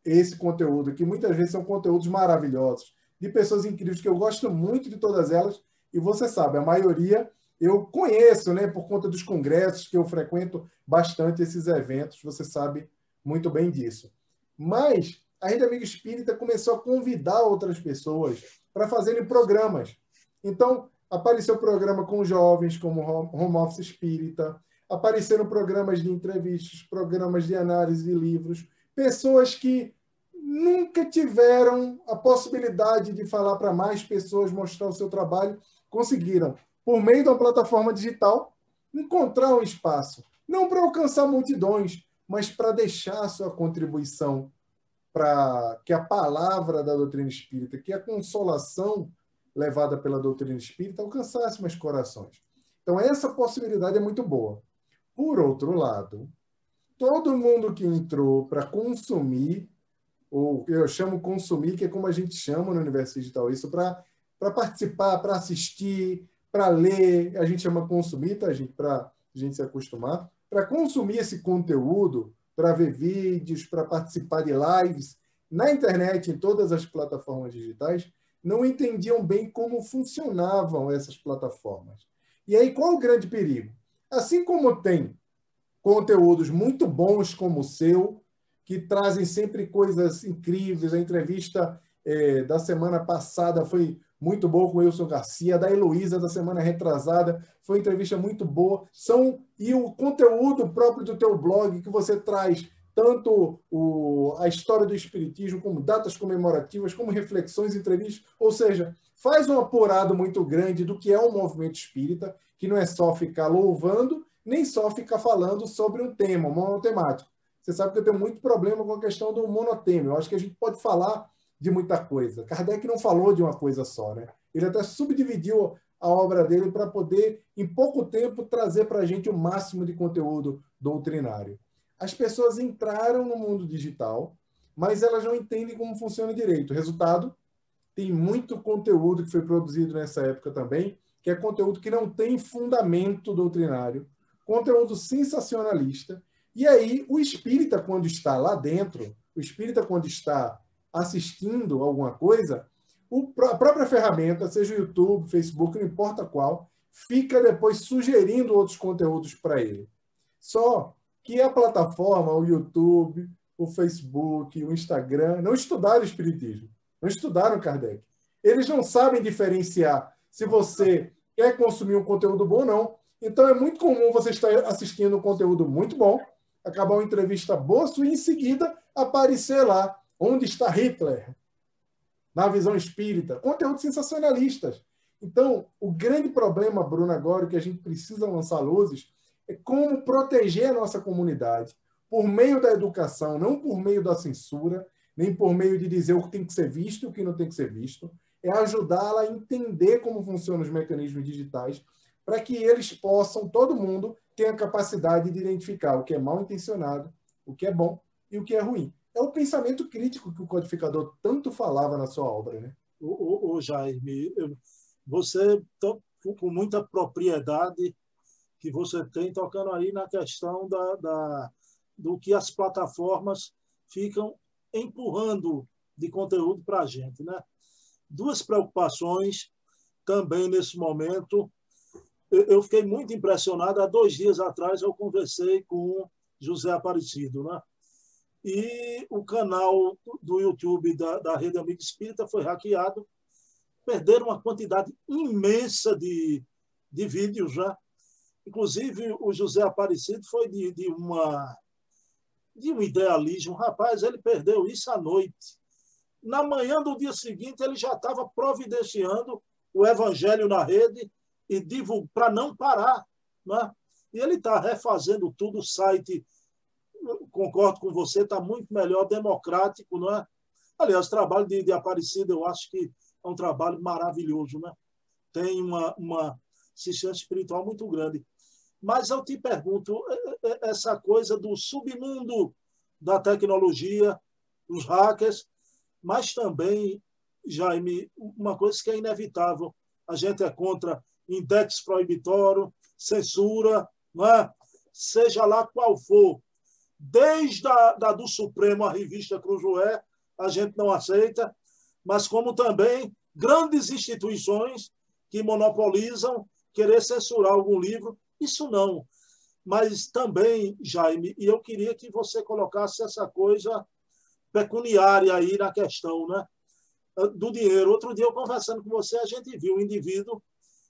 esse conteúdo, que muitas vezes são conteúdos maravilhosos, de pessoas incríveis, que eu gosto muito de todas elas, e você sabe, a maioria eu conheço, né, por conta dos congressos, que eu frequento bastante esses eventos, você sabe muito bem disso. Mas a Rede Amigo Espírita começou a convidar outras pessoas para fazerem programas. Então, apareceu programa com jovens, como Home Office Espírita, apareceram programas de entrevistas, programas de análise de livros, pessoas que nunca tiveram a possibilidade de falar para mais pessoas, mostrar o seu trabalho, conseguiram, por meio de uma plataforma digital, encontrar um espaço, não para alcançar multidões, mas para deixar a sua contribuição para que a palavra da doutrina espírita, que a consolação levada pela doutrina espírita alcançasse mais corações. Então, essa possibilidade é muito boa. Por outro lado, todo mundo que entrou para consumir, ou eu chamo consumir, que é como a gente chama no universo digital, isso para participar, para assistir, para ler, a gente chama consumir, tá, gente? Para a gente se acostumar, para consumir esse conteúdo, para ver vídeos, para participar de lives na internet, em todas as plataformas digitais, não entendiam bem como funcionavam essas plataformas. E aí, qual o grande perigo? Assim como tem conteúdos muito bons como o seu, que trazem sempre coisas incríveis, a entrevista da semana passada foi muito boa com o Wilson Garcia, da Heloísa da semana retrasada, foi uma entrevista muito boa. E o conteúdo próprio do teu blog, que você traz tanto a história do Espiritismo, como datas comemorativas, como reflexões, entrevistas, ou seja, faz um apurado muito grande do que é o movimento espírita, que não é só ficar louvando, nem só ficar falando sobre um tema, um monotemático. Você sabe que eu tenho muito problema com a questão do monotema. Eu acho que a gente pode falar de muita coisa. Kardec não falou de uma coisa só, né? Ele até subdividiu a obra dele para poder, em pouco tempo, trazer para a gente o máximo de conteúdo doutrinário. As pessoas entraram no mundo digital, mas elas não entendem como funciona direito. Resultado, tem muito conteúdo que foi produzido nessa época também, que é conteúdo que não tem fundamento doutrinário, conteúdo sensacionalista. E aí, o espírita, quando está lá dentro, o espírita, quando está assistindo alguma coisa, a própria ferramenta, seja o YouTube, Facebook, não importa qual, fica depois sugerindo outros conteúdos para ele. Só que a plataforma, o YouTube, o Facebook, o Instagram, não estudaram o Espiritismo, não estudaram Kardec. Eles não sabem diferenciar se você quer consumir um conteúdo bom ou não. Então, é muito comum você estar assistindo um conteúdo muito bom, acabar uma entrevista boa e, em seguida, aparecer lá, onde está Hitler, na visão espírita. Conteúdos sensacionalistas. Então, o grande problema, Bruno, agora, que a gente precisa lançar luzes, é como proteger a nossa comunidade por meio da educação, não por meio da censura, nem por meio de dizer o que tem que ser visto e o que não tem que ser visto, é ajudá-la a entender como funcionam os mecanismos digitais, para que eles possam, todo mundo, ter a capacidade de identificar o que é mal intencionado, o que é bom e o que é ruim. É o pensamento crítico que o codificador tanto falava na sua obra, né? O Jaime, você, com muita propriedade que você tem, tocando aí na questão do que as plataformas ficam empurrando de conteúdo para a gente, né? Duas preocupações também nesse momento. Eu fiquei muito impressionado. Há 2 dias atrás eu conversei com José Aparecido, né? E o canal do YouTube da Rede Amigo Espírita foi hackeado. Perderam uma quantidade imensa de vídeos, né? Inclusive, o José Aparecido foi de um idealismo. Rapaz, ele perdeu isso à noite. Na manhã do dia seguinte, ele já estava providenciando o evangelho na rede e divulgando para não parar, né? E ele está refazendo tudo. O site, concordo com você, está muito melhor, democrático, não é? Aliás, o trabalho de Aparecido, eu acho que é um trabalho maravilhoso, né? Tem uma assistência espiritual muito grande. Mas eu te pergunto, essa coisa do submundo da tecnologia, os hackers, mas também, Jaime, uma coisa que é inevitável, a gente é contra index proibitório, censura, não é? Seja lá qual for, desde a do Supremo à revista Cruzoé, a gente não aceita, mas como também grandes instituições que monopolizam, querer censurar algum livro, isso não. Mas também, Jaime, e eu queria que você colocasse essa coisa pecuniária aí na questão, né? Do dinheiro. Outro dia, eu conversando com você, a gente viu um indivíduo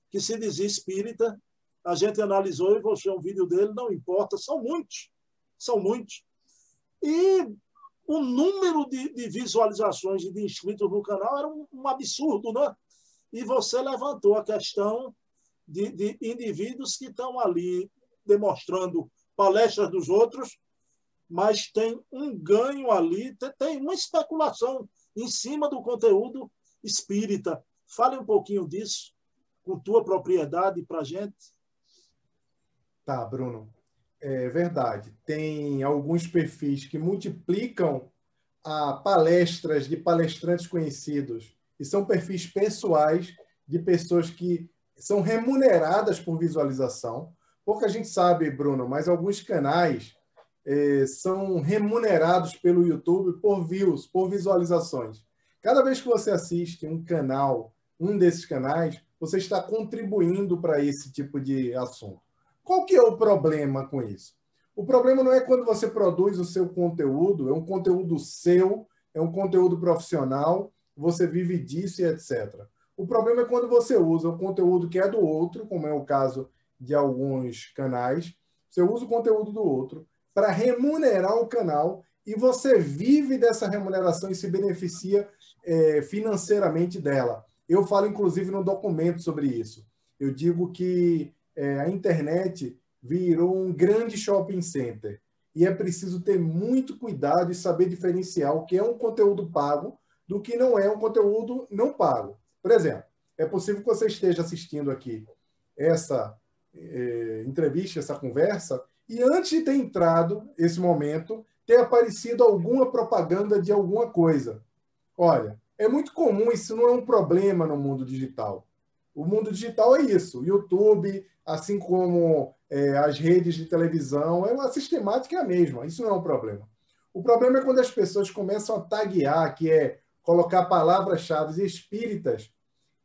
que se dizia espírita, a gente analisou e mostrou um vídeo dele, não importa, são muitos. E o número de visualizações e de inscritos no canal era um absurdo, né? E você levantou a questão de indivíduos que estão ali demonstrando palestras dos outros, mas tem um ganho ali, tem uma especulação em cima do conteúdo espírita. Fale um pouquinho disso, com tua propriedade para a gente. Tá, Bruno. É verdade. Tem alguns perfis que multiplicam palestras de palestrantes conhecidos, e são perfis pessoais de pessoas que são remuneradas por visualização. Pouca gente sabe, Bruno, mas alguns canais são remunerados pelo YouTube por views, por visualizações. Cada vez que você assiste um canal, um desses canais, você está contribuindo para esse tipo de assunto. Qual que é o problema com isso? O problema não é quando você produz o seu conteúdo, é um conteúdo seu, é um conteúdo profissional, você vive disso e etc. O problema é quando você usa o conteúdo que é do outro, como é o caso de alguns canais, você usa o conteúdo do outro para remunerar o canal e você vive dessa remuneração e se beneficia financeiramente dela. Eu falo, inclusive, no documento sobre isso. Eu digo que a internet virou um grande shopping center e é preciso ter muito cuidado e saber diferenciar o que é um conteúdo pago do que não é um conteúdo não pago. Por exemplo, é possível que você esteja assistindo aqui essa entrevista, essa conversa, e antes de ter entrado esse momento, ter aparecido alguma propaganda de alguma coisa. Olha, é muito comum, isso não é um problema no mundo digital. O mundo digital é isso. O YouTube, assim como as redes de televisão, a sistemática é a mesma. Isso não é um problema. O problema é quando as pessoas começam a taguear, que é colocar palavras-chave espíritas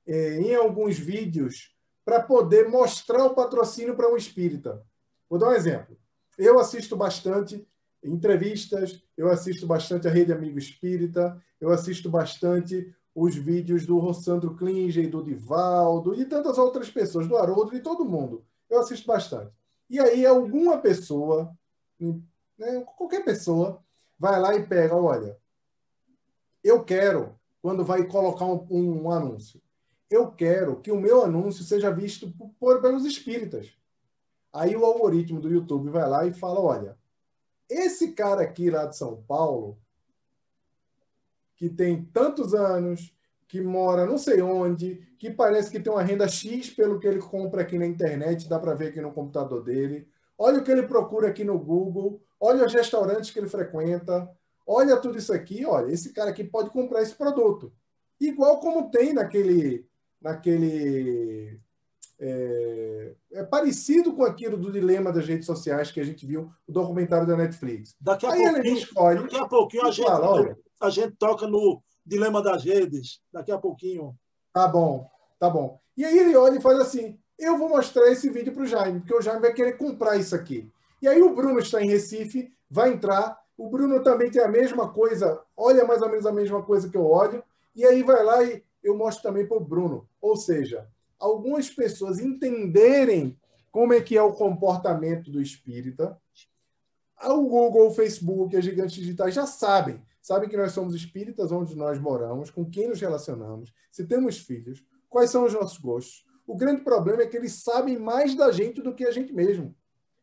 em alguns vídeos para poder mostrar o patrocínio para um espírita. Vou dar um exemplo. Eu assisto bastante entrevistas, eu assisto bastante a Rede Amigo Espírita, eu assisto bastante os vídeos do Rossandro Klinger, do Divaldo e tantas outras pessoas, do Haroldo, de todo mundo. Eu assisto bastante. E aí alguma pessoa, né, qualquer pessoa, vai lá e pega, olha, eu quero, quando vai colocar um anúncio, eu quero que o meu anúncio seja visto pelos espíritas. Aí o algoritmo do YouTube vai lá e fala, olha, esse cara aqui lá de São Paulo, que tem tantos anos, que mora não sei onde, que parece que tem uma renda X pelo que ele compra aqui na internet, dá para ver aqui no computador dele, olha o que ele procura aqui no Google, olha os restaurantes que ele frequenta, olha tudo isso aqui, olha, esse cara aqui pode comprar esse produto. Igual como tem naquele é parecido com aquilo do dilema das redes sociais que a gente viu o documentário da Netflix. Daqui a Aí ele escolhe. Daqui a pouquinho a gente toca no dilema das redes, daqui a pouquinho. Tá bom, tá bom. E aí ele olha e faz assim, eu vou mostrar esse vídeo para o Jaime, porque o Jaime vai querer comprar isso aqui. E aí o Bruno está em Recife, vai entrar, o Bruno também tem a mesma coisa, olha mais ou menos a mesma coisa que eu olho, e aí vai lá e eu mostro também para o Bruno. Ou seja, algumas pessoas entenderem como é que é o comportamento do espírita. O Google, o Facebook, as gigantes digitais já sabem que nós somos espíritas, onde nós moramos, com quem nos relacionamos, se temos filhos, quais são os nossos gostos. O grande problema é que eles sabem mais da gente do que a gente mesmo.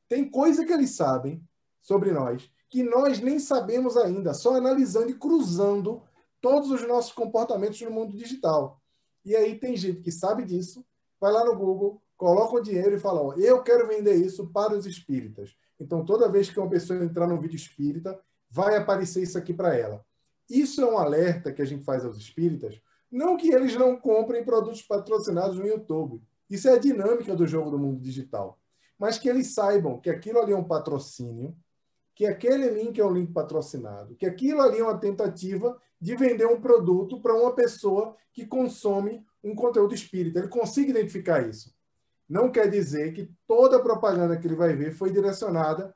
Tem coisa que eles sabem sobre nós que nós nem sabemos ainda, só analisando e cruzando todos os nossos comportamentos no mundo digital. E aí tem gente que sabe disso, vai lá no Google, coloca o dinheiro e fala, ó, eu quero vender isso para os espíritas. Então, toda vez que uma pessoa entrar no vídeo espírita, vai aparecer isso aqui para ela. Isso é um alerta que a gente faz aos espíritas, não que eles não comprem produtos patrocinados no YouTube. Isso é a dinâmica do jogo do mundo digital. Mas que eles saibam que aquilo ali é um patrocínio, que aquele link é um link patrocinado, que aquilo ali é uma tentativa de vender um produto para uma pessoa que consome um conteúdo espírita. Ele consiga identificar isso. Não quer dizer que toda a propaganda que ele vai ver foi direcionada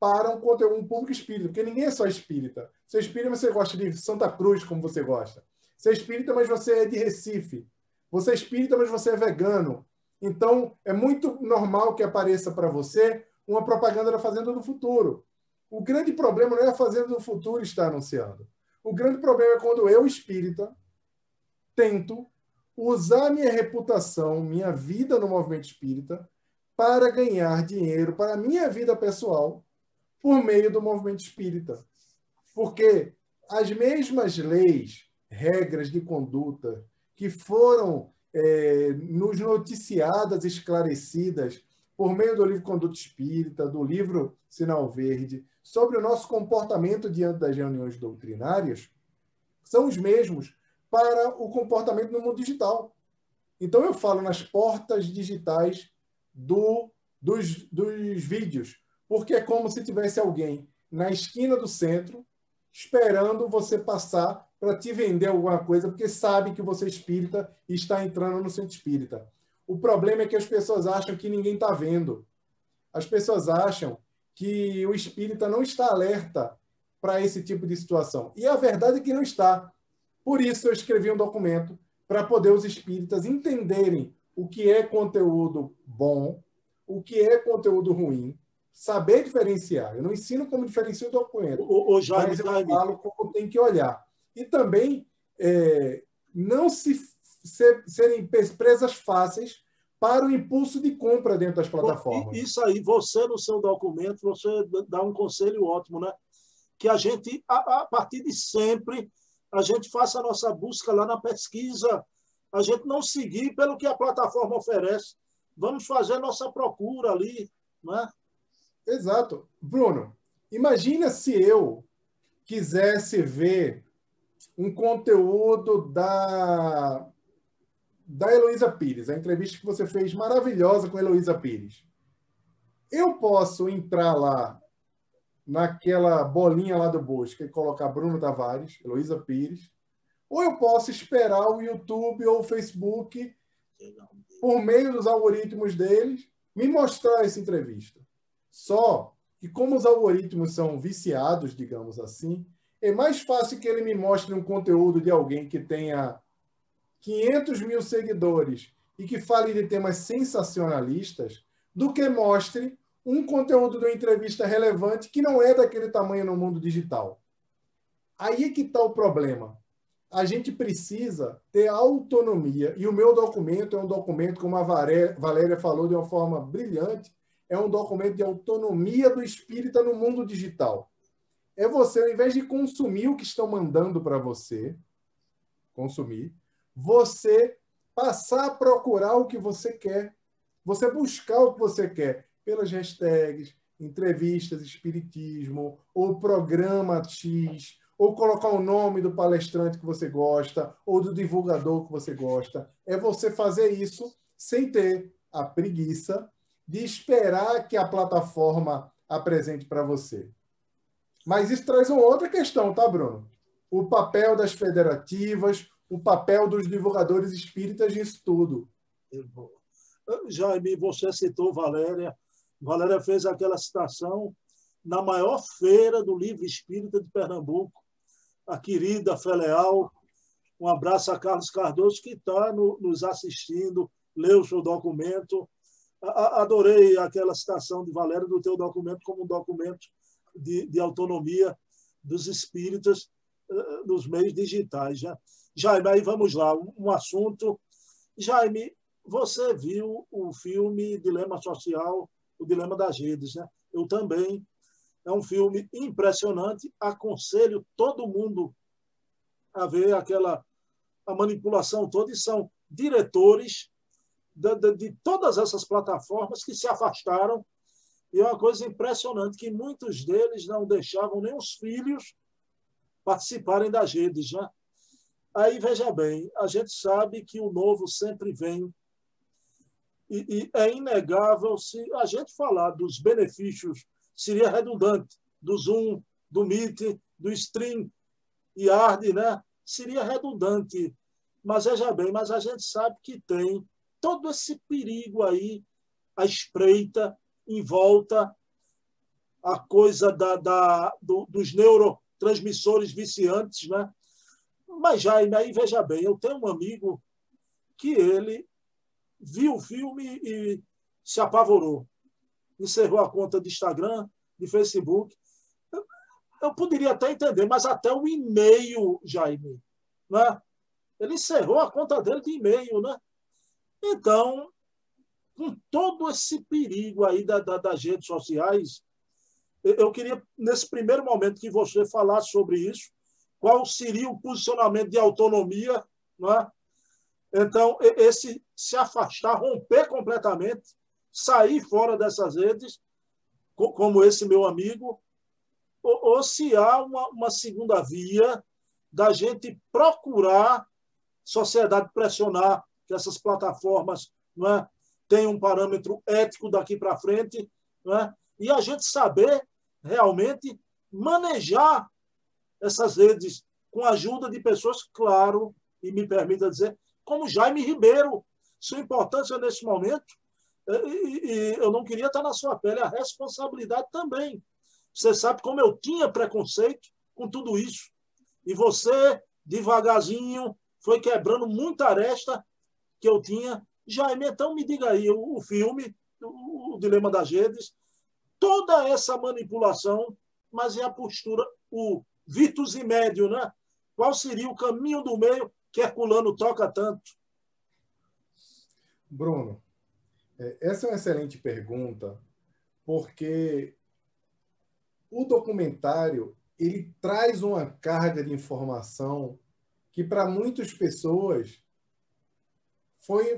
para um conteúdo, um público espírita, porque ninguém é só espírita. Você é espírita, mas você gosta de Santa Cruz, como você gosta. Você é espírita, mas você é de Recife. Você é espírita, mas você é vegano. Então, é muito normal que apareça para você uma propaganda da Fazenda do Futuro. O grande problema não é a Fazenda do Futuro estar anunciando. O grande problema é quando eu, espírita, tento usar minha reputação, minha vida no movimento espírita, para ganhar dinheiro para a minha vida pessoal por meio do movimento espírita. Porque as mesmas leis, regras de conduta que foram nos noticiadas, esclarecidas por meio do livro Conduta Espírita, do livro Sinal Verde, sobre o nosso comportamento diante das reuniões doutrinárias, são os mesmos para o comportamento no mundo digital. Então, eu falo nas portas digitais dos vídeos, porque é como se tivesse alguém na esquina do centro esperando você passar para te vender alguma coisa, porque sabe que você é espírita e está entrando no centro espírita. O problema é que as pessoas acham que ninguém está vendo. As pessoas acham que o espírita não está alerta para esse tipo de situação. E a verdade é que não está. Por isso eu escrevi um documento para poder os espíritas entenderem o que é conteúdo bom, o que é conteúdo ruim, saber diferenciar. Eu não ensino como diferenciar o documento, mas eu falo como tem que olhar. E também não serem presas fáceis para o impulso de compra dentro das plataformas. Isso aí, você no seu documento, você dá um conselho ótimo, né? Que a gente, a partir de sempre, a gente faça a nossa busca lá na pesquisa, a gente não seguir pelo que a plataforma oferece. Vamos fazer a nossa procura ali, né? Exato. Bruno, imagina se eu quisesse ver um conteúdo da Heloísa Pires, a entrevista que você fez maravilhosa com a Heloísa Pires. Eu posso entrar lá naquela bolinha lá do Bosca e colocar Bruno Tavares, Heloísa Pires, ou eu posso esperar o YouTube ou o Facebook, por meio dos algoritmos deles, me mostrar essa entrevista. Só que como os algoritmos são viciados, digamos assim, é mais fácil que ele me mostre um conteúdo de alguém que tenha 500 mil seguidores e que fale de temas sensacionalistas do que mostre um conteúdo de uma entrevista relevante que não é daquele tamanho no mundo digital. Aí é que está o problema. A gente precisa ter autonomia, e o meu documento é um documento, como a Valéria falou de uma forma brilhante, é um documento de autonomia do espírita no mundo digital. É você, ao invés de consumir o que estão mandando para você, consumir, você passar a procurar o que você quer, você buscar o que você quer, pelas hashtags, entrevistas, espiritismo, ou programa X, ou colocar o nome do palestrante que você gosta, ou do divulgador que você gosta. É você fazer isso sem ter a preguiça de esperar que a plataforma apresente para você. Mas isso traz uma outra questão, tá, Bruno? o papel das federativas, o papel dos divulgadores espíritas nisso tudo. Jaime, você citou Valéria. Valéria fez aquela citação na maior feira do livro espírita de Pernambuco, a querida Fé Leal. Um abraço a Carlos Cardoso, que está nos assistindo, leu o seu documento. Adorei aquela citação de Valéria do teu documento como um documento de autonomia dos espíritas nos meios digitais. Já. Jaime, aí vamos lá, um assunto. Jaime, você viu o filme Dilema Social, o Dilema das Redes, né? Eu também. É um filme impressionante. Aconselho todo mundo a ver a manipulação toda, e são diretores de todas essas plataformas que se afastaram. E é uma coisa impressionante que muitos deles não deixavam nem os filhos participarem das redes, né? Aí, veja bem, a gente sabe que o novo sempre vem, e é inegável. Se a gente falar dos benefícios, seria redundante, do Zoom, do Meet, do Stream e Arde, né? Seria redundante. Mas veja bem, mas a gente sabe que tem todo esse perigo aí, à espreita, em volta, a coisa dos neurotransmissores viciantes, né? Mas, Jaime, aí veja bem, eu tenho um amigo que ele viu o filme e se apavorou. Encerrou a conta de Instagram, de Facebook. Eu poderia até entender, mas até o e-mail, Jaime, né? Ele encerrou a conta dele de e-mail, né? Então, com todo esse perigo aí das redes sociais, eu queria, nesse primeiro momento, que você falasse sobre isso, qual seria o posicionamento de autonomia, né? Então, esse se afastar, romper completamente, sair fora dessas redes, como esse meu amigo, ou se há uma segunda via da gente procurar, sociedade pressionar que essas plataformas, não é, tenham um parâmetro ético daqui para frente, não é, e a gente saber realmente manejar essas redes com a ajuda de pessoas, claro, e me permita dizer, como Jaime Ribeiro. Sua importância nesse momento, e eu não queria estar na sua pele, a responsabilidade também. Você sabe como eu tinha preconceito com tudo isso. E você, devagarzinho, foi quebrando muita aresta que eu tinha. Jaime, então me diga aí, o filme, o Dilema das Redes, toda essa manipulação, mas é a postura, o Vitus e médio, né? Qual seria o caminho do meio que Herculano toca tanto? Bruno, essa é uma excelente pergunta, porque o documentário ele traz uma carga de informação que para muitas pessoas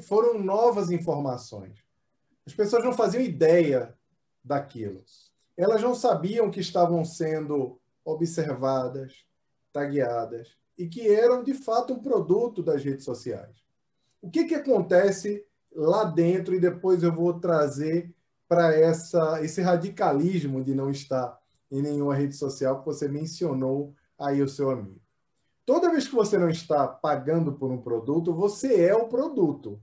foram novas informações. As pessoas não faziam ideia daquilo. Elas não sabiam que estavam sendo observadas, tagueadas, e que eram, de fato, um produto das redes sociais. O que acontece lá dentro, e depois eu vou trazer para esse radicalismo de não estar em nenhuma rede social que você mencionou aí o seu amigo. Toda vez que você não está pagando por um produto, você é o produto.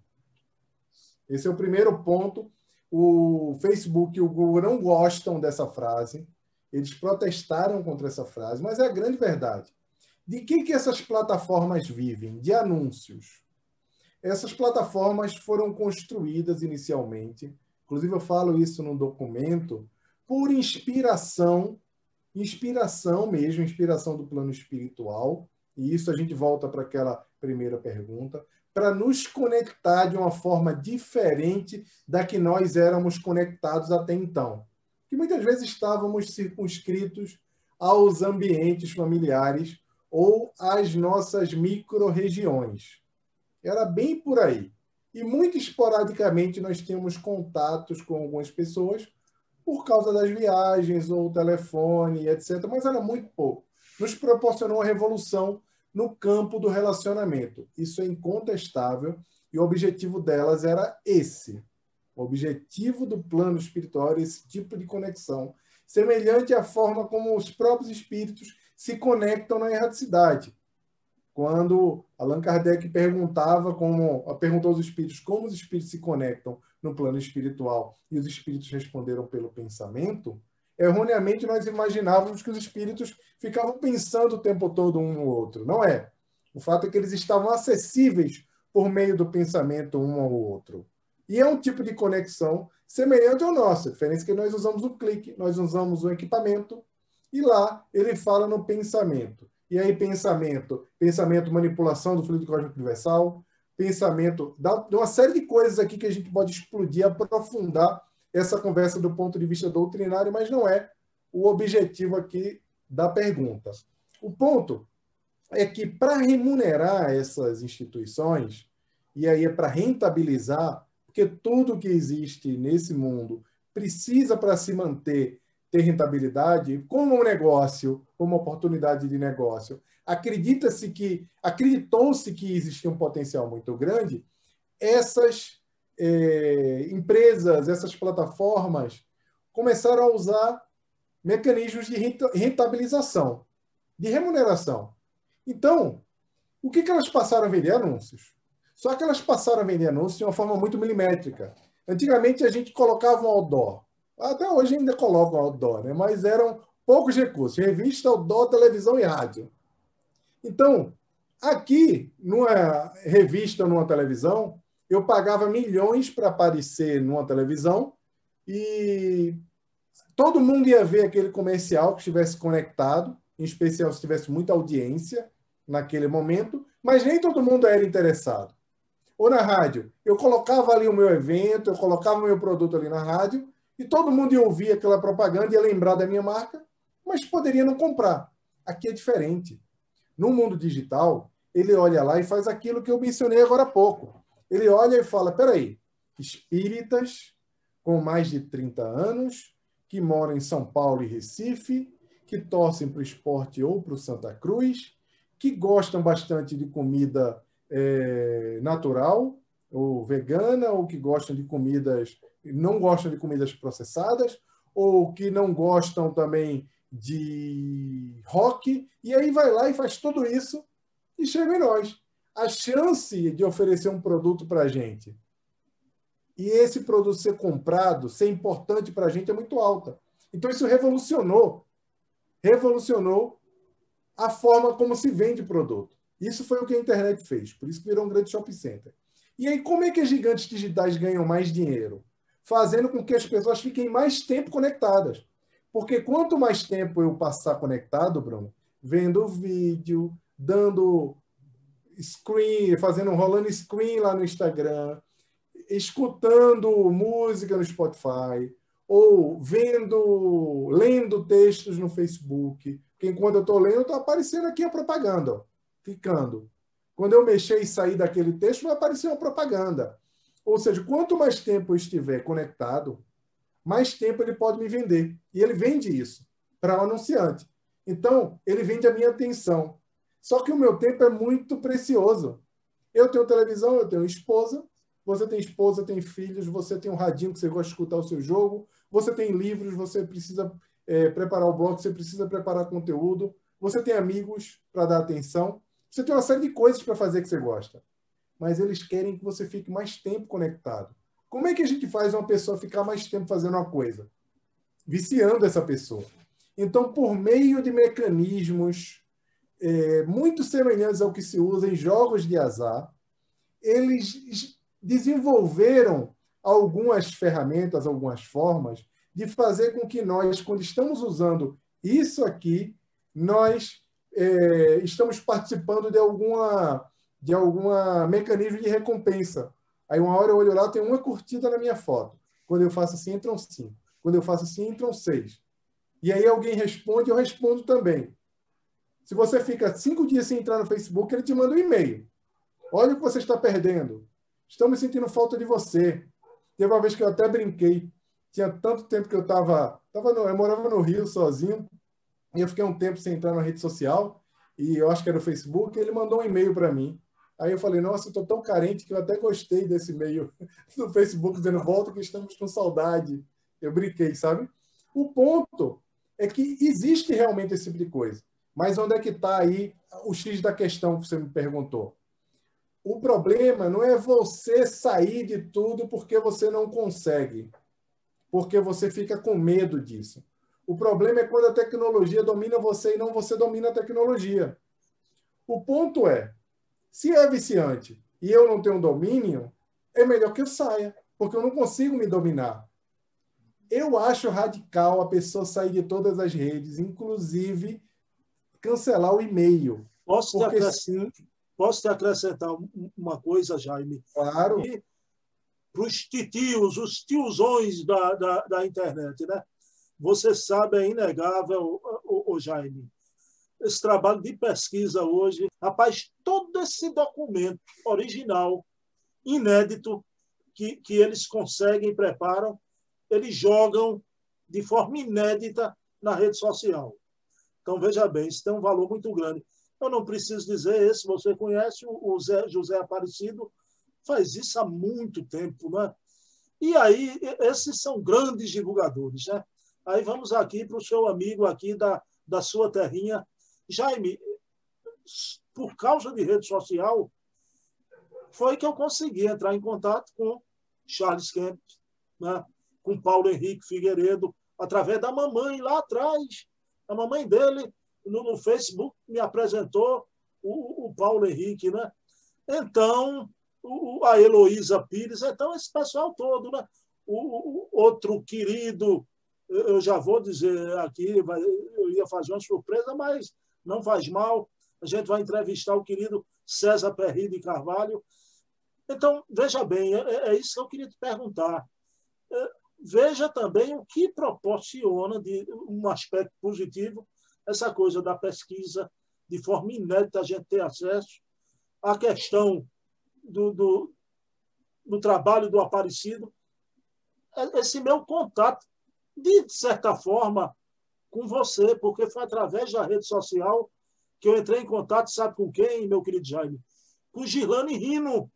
Esse é o primeiro ponto. O Facebook e o Google não gostam dessa frase. Eles protestaram contra essa frase, mas é a grande verdade. De que essas plataformas vivem? De anúncios. Essas plataformas foram construídas inicialmente, inclusive eu falo isso no documento, por inspiração mesmo, inspiração do plano espiritual, e isso a gente volta para aquela primeira pergunta, para nos conectar de uma forma diferente da que nós éramos conectados até então. Que muitas vezes estávamos circunscritos aos ambientes familiares ou às nossas micro-regiões. Era bem por aí. E muito esporadicamente nós tínhamos contatos com algumas pessoas por causa das viagens ou telefone, etc. Mas era muito pouco. Nos proporcionou uma revolução no campo do relacionamento. Isso é incontestável e o objetivo delas era esse. O objetivo do plano espiritual era esse tipo de conexão, semelhante à forma como os próprios espíritos se conectam na erraticidade. Quando Allan Kardec perguntou aos espíritos como os espíritos se conectam no plano espiritual e os espíritos responderam pelo pensamento, erroneamente nós imaginávamos que os espíritos ficavam pensando o tempo todo um no outro. Não é. O fato é que eles estavam acessíveis por meio do pensamento um ao outro. E é um tipo de conexão semelhante ao nosso. A diferença é que nós usamos o clique, nós usamos o equipamento, e lá ele fala no pensamento. E aí, pensamento, manipulação do fluido cósmico universal, pensamento, de uma série de coisas aqui que a gente pode explodir, aprofundar essa conversa do ponto de vista doutrinário, mas não é o objetivo aqui da pergunta. O ponto é que, para remunerar essas instituições, e aí é para rentabilizar, porque tudo que existe nesse mundo precisa, para se manter, ter rentabilidade, como um negócio, como oportunidade de negócio. Acreditou-se que existia um potencial muito grande, essas empresas, essas plataformas começaram a usar mecanismos de rentabilização, de remuneração. Então, o que elas passaram a vender? Anúncios. Só que elas passaram a vender anúncios de uma forma muito milimétrica. Antigamente, a gente colocava um outdoor. Até hoje ainda colocam outdoor, né? Mas eram poucos recursos. Revista, outdoor, televisão e rádio. Então, aqui, numa revista ou numa televisão, eu pagava milhões para aparecer numa televisão e todo mundo ia ver aquele comercial que estivesse conectado, em especial se tivesse muita audiência naquele momento, mas nem todo mundo era interessado. Ou na rádio, eu colocava ali o meu evento, eu colocava o meu produto ali na rádio, e todo mundo ia ouvir aquela propaganda, ia lembrar da minha marca, mas poderia não comprar. Aqui é diferente. No mundo digital, ele olha lá e faz aquilo que eu mencionei agora há pouco. Ele olha e fala, peraí, espíritas com mais de 30 anos, que moram em São Paulo e Recife, que torcem para o esporte ou para o Santa Cruz, que gostam bastante de comida natural, ou vegana, ou que gostam de comidas, não gostam de comidas processadas, ou que não gostam também de rock, e aí vai lá e faz tudo isso e chega em nós. A chance de oferecer um produto para a gente e esse produto ser comprado, ser importante para a gente é muito alta. Então isso revolucionou a forma como se vende produto. Isso foi o que a internet fez, por isso que virou um grande shopping center. E aí, como é que as gigantes digitais ganham mais dinheiro? Fazendo com que as pessoas fiquem mais tempo conectadas. Porque quanto mais tempo eu passar conectado, Bruno, vendo vídeo, dando screen, rolando screen lá no Instagram, escutando música no Spotify, ou lendo textos no Facebook, porque enquanto eu estou lendo, está aparecendo aqui a propaganda, ó, clicando. Quando eu mexer e sair daquele texto, vai aparecer uma propaganda. Ou seja, quanto mais tempo eu estiver conectado, mais tempo ele pode me vender. E ele vende isso para o anunciante. Então, ele vende a minha atenção. Só que o meu tempo é muito precioso. Eu tenho televisão, eu tenho esposa, você tem esposa, tem filhos, você tem um radinho que você gosta de escutar o seu jogo, você tem livros, você precisa preparar o blog, você precisa preparar conteúdo, você tem amigos para dar atenção, você tem uma série de coisas para fazer que você gosta. Mas eles querem que você fique mais tempo conectado. Como é que a gente faz uma pessoa ficar mais tempo fazendo uma coisa? Viciando essa pessoa. Então, por meio de mecanismos muito semelhantes ao que se usa em jogos de azar, eles desenvolveram algumas ferramentas, algumas formas de fazer com que nós, quando estamos usando isso aqui, nós estamos participando de alguma mecanismo de recompensa. Aí uma hora eu olho lá, tem uma curtida na minha foto. Quando eu faço assim, entram 5. Quando eu faço assim, entram 6. E aí alguém responde, eu respondo também. Se você fica 5 dias sem entrar no Facebook, ele te manda um e-mail. Olha o que você está perdendo. Estamos sentindo falta de você. Teve uma vez que eu até brinquei. Tinha tanto tempo que eu morava no Rio sozinho, e eu fiquei um tempo sem entrar na rede social, e eu acho que era o Facebook, e ele mandou um e-mail para mim. Aí eu falei, nossa, eu estou tão carente que eu até gostei desse e-mail do Facebook, dizendo, volta que estamos com saudade. Eu brinquei, sabe? O ponto é que existe realmente esse tipo de coisa. Mas onde é que está aí o X da questão que você me perguntou? O problema não é você sair de tudo porque você não consegue, porque você fica com medo disso. O problema é quando a tecnologia domina você e não você domina a tecnologia. O ponto é, se é viciante e eu não tenho domínio, é melhor que eu saia, porque eu não consigo me dominar. Eu acho radical a pessoa sair de todas as redes, inclusive cancelar o e-mail. Porque, posso te acrescentar uma coisa, Jaime? claro, para os titios, os tiozões da internet, né? Você sabe, é inegável, o Jaime, esse trabalho de pesquisa hoje, rapaz, todo esse documento original, inédito, que eles conseguem e preparam, eles jogam de forma inédita na rede social. Então, veja bem, isso tem um valor muito grande. Eu não preciso dizer esse, você conhece o José Aparecido, faz isso há muito tempo, né? E aí, esses são grandes divulgadores, né? Aí vamos aqui para o seu amigo aqui da sua terrinha. Jaime, por causa de rede social, foi que eu consegui entrar em contato com Charles Kemp, né? Com Paulo Henrique Figueiredo, através da mamãe lá atrás. A mamãe dele, no Facebook, me apresentou o Paulo Henrique, né? Então, a Heloísa Pires, então esse pessoal todo, né? O outro querido, eu já vou dizer aqui, eu ia fazer uma surpresa, mas não faz mal, a gente vai entrevistar o querido César Perry de Carvalho. Então, veja bem, é isso que eu queria te perguntar. Veja também o que proporciona de um aspecto positivo essa coisa da pesquisa, de forma inédita a gente ter acesso à questão do trabalho do Aparecido, esse meu contato, de certa forma, com você, porque foi através da rede social que eu entrei em contato, sabe com quem, meu querido Jaime? Com Girlane Rino,